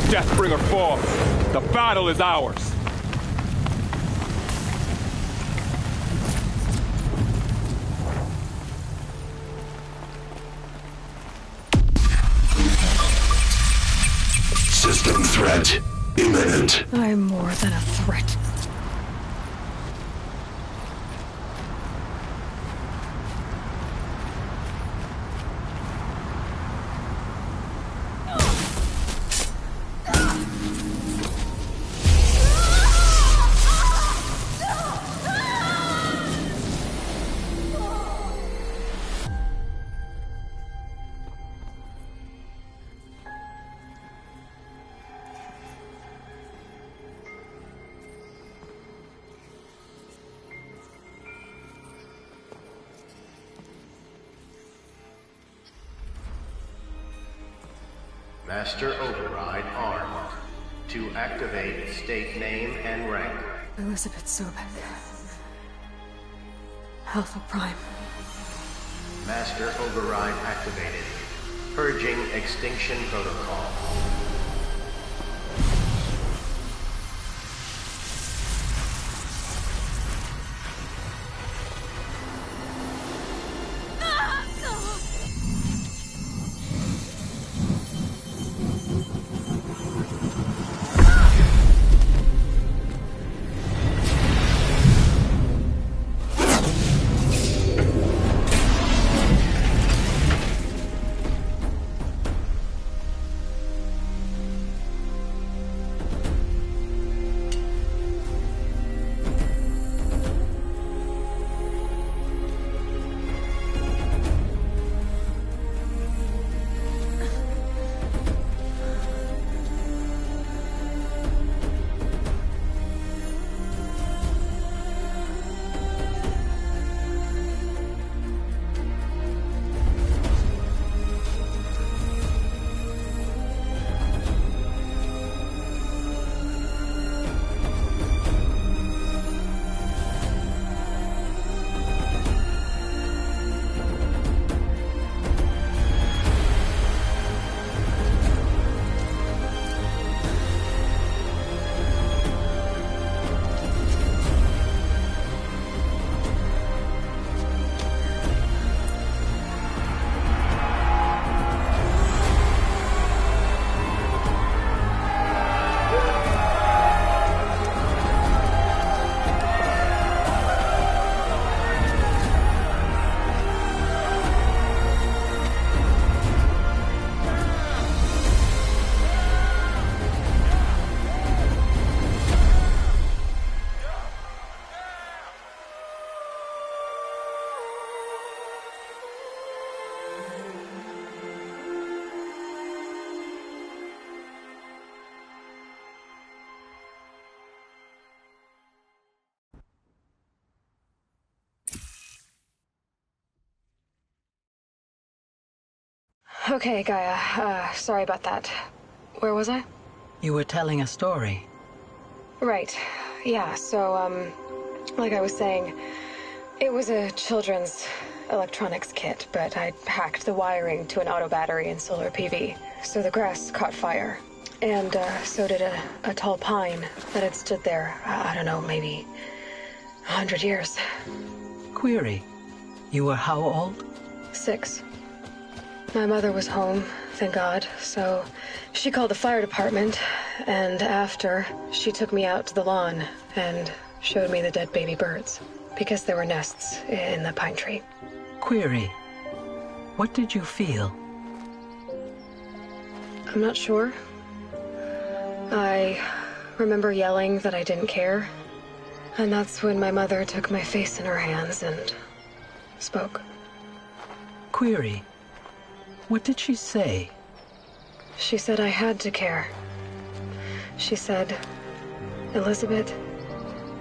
S5: Deathbringer falls. The battle is ours.
S4: System threat imminent.
S1: I'm more than a threat.
S15: Master Override armed. To activate, state name and rank.
S1: Elizabeth Sobek. Alpha Prime.
S15: Master Override activated. Purging extinction protocol.
S1: Okay, Gaia. Sorry about that. Where was I?
S16: You were telling a story.
S1: Right. Yeah, so, like I was saying, it was a children's electronics kit, but I hacked the wiring to an auto battery and solar PV. So the grass caught fire. And, so did a tall pine that had stood there, I don't know, maybe 100 years.
S14: Query, you were how old?
S1: 6. My mother was home, thank God, so she called the fire department, and after, she took me out to the lawn and showed me the dead baby birds, because there were nests in the pine tree.
S14: Query, what did you feel?
S1: I'm not sure. I remember yelling that I didn't care, and that's when my mother took my face in her hands and spoke.
S14: Query, what did she say?
S1: She said I had to care. She said, Elizabeth,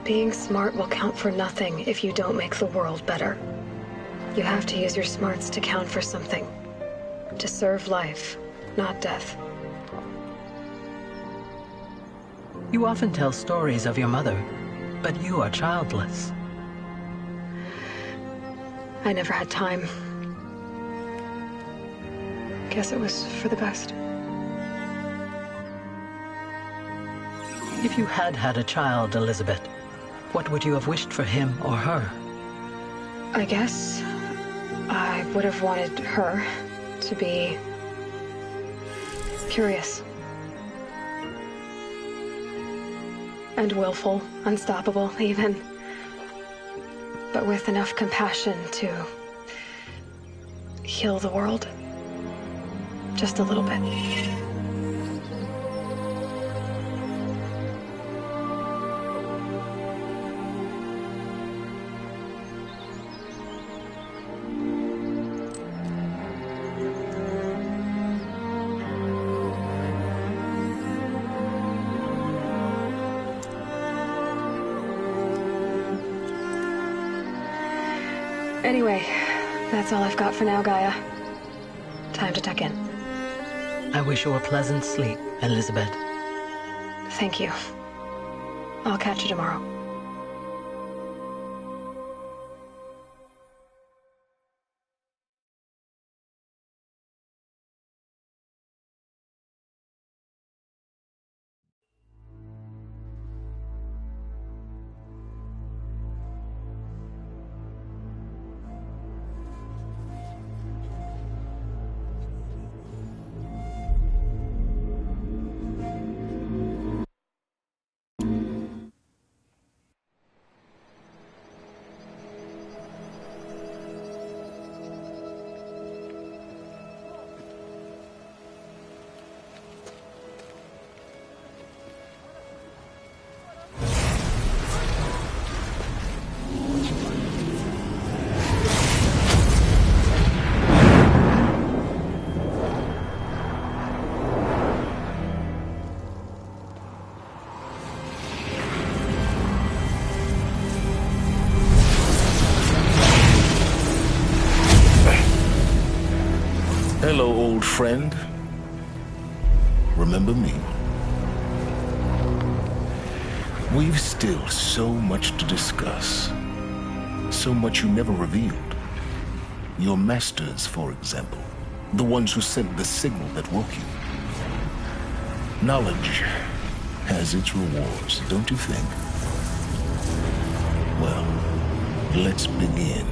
S1: being smart will count for nothing if you don't make the world better. You have to use your smarts to count for something. To serve life, not death.
S14: You often tell stories of your mother, but you are childless.
S1: I never had time. Guess it was for the best.
S14: If you had had a child, Elizabeth, what would you have wished for him or her?
S1: I guess I would have wanted her to be curious. And willful, unstoppable, even. But with enough compassion to heal the world. Just a little bit. Anyway, that's all I've got for now, Gaia. Time to tuck in.
S14: I wish you a pleasant sleep, Elizabeth.
S1: Thank you. I'll catch you tomorrow.
S10: Hello, old friend. Remember me? We've still so much to discuss. So much you never revealed. Your masters, for example. The ones who sent the signal that woke you. Knowledge has its rewards, don't you think? Well, let's begin.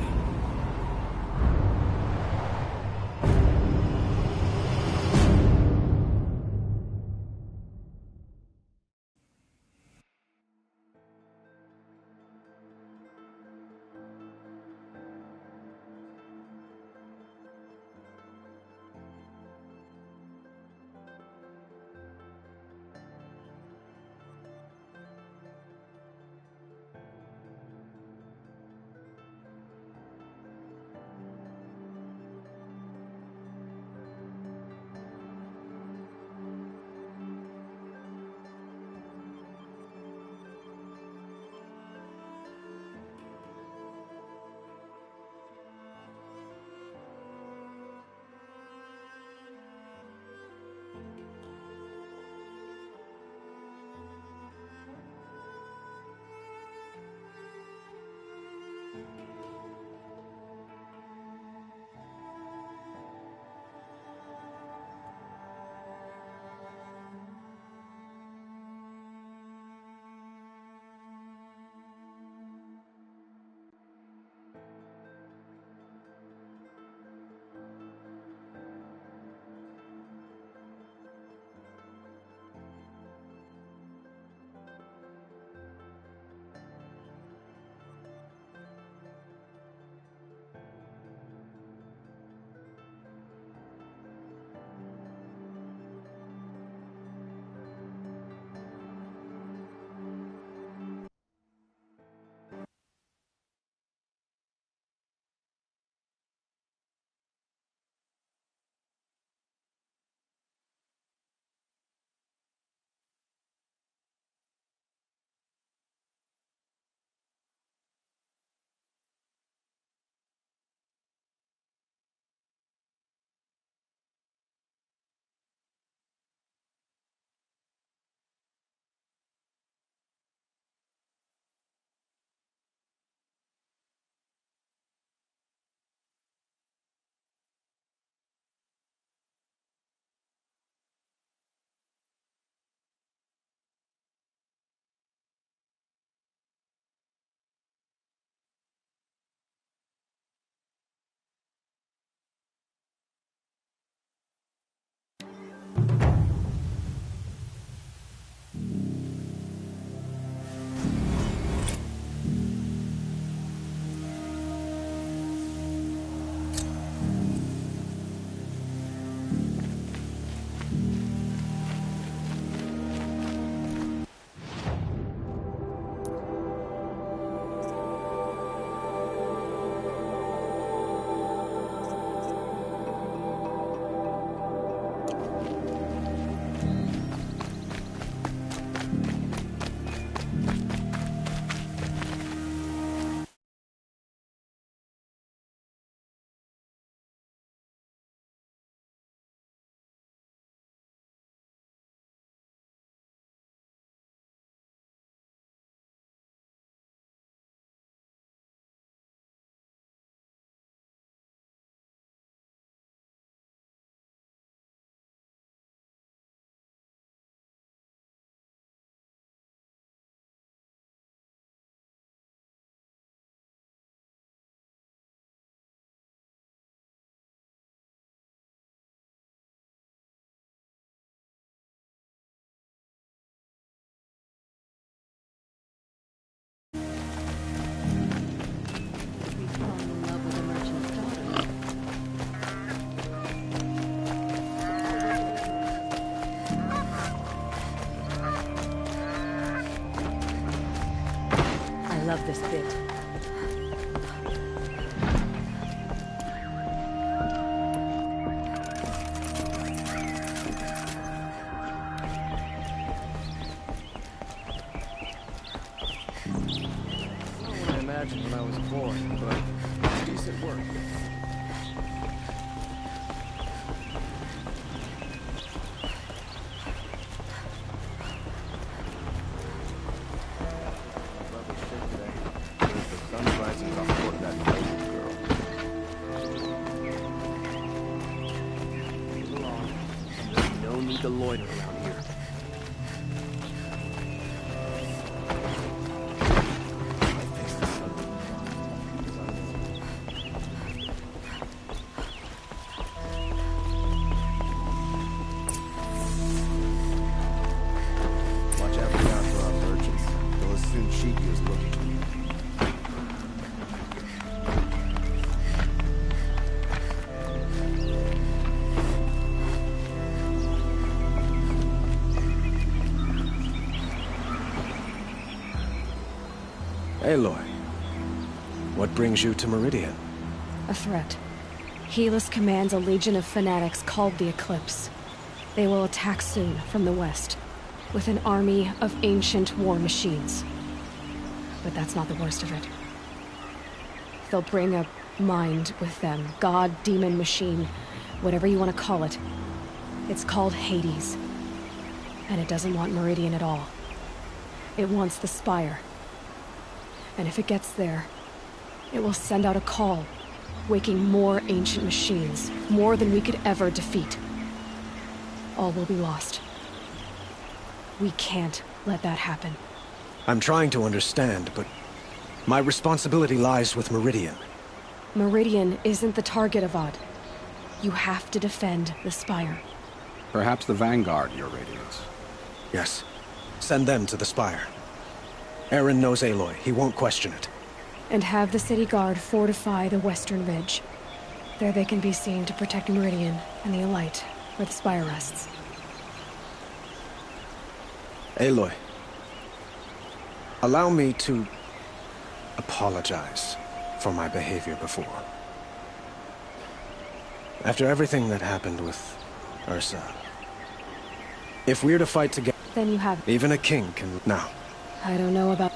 S8: love this bit.
S20: I imagined when I was born, but it's decent work. Lovely shit today. There's the sun rising off toward that blazing girl. Move along. There's no need to loiter around here.
S2: Aloy, what brings you to Meridian?
S1: A threat. Helis commands a legion of fanatics called the Eclipse. They will attack soon from the west, with an army of ancient war machines. But that's not the worst of it. They'll bring a mind with them, god, demon, machine, whatever you want to call it. It's called Hades. And it doesn't want Meridian at all. It wants the Spire. And if it gets there, it will send out a call, waking more ancient machines, more than we could ever defeat. All will be lost. We can't let that happen.
S2: I'm trying to understand, but my responsibility lies with Meridian.
S1: Meridian isn't the target, Avad. You have to defend the Spire.
S16: Perhaps the Vanguard, Your Radiance.
S2: Yes. Send them to the Spire. Aaron knows Aloy. He won't question it.
S1: And have the city guard fortify the western ridge. There they can be seen to protect Meridian and the Elite, where the Spire rests.
S2: Aloy, allow me to apologize for my behavior before. After everything that happened with Ursa, if we're to fight together,
S1: then you have...
S2: Even a king can... Now.
S1: I don't know about...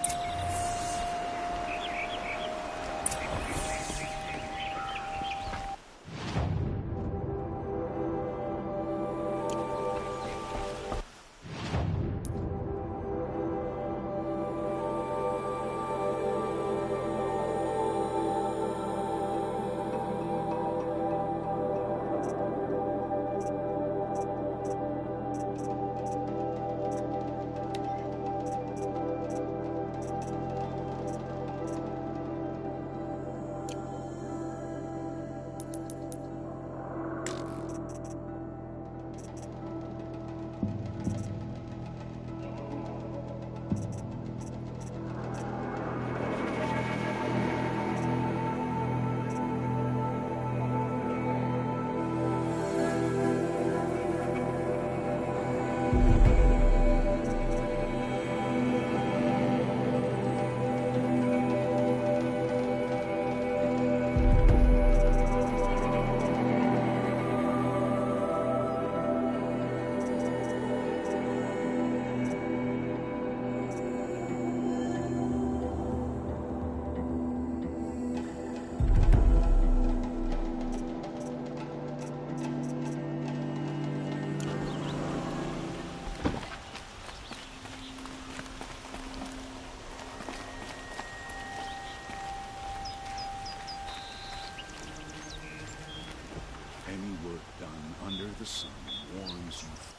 S16: Any work done under the sun warns you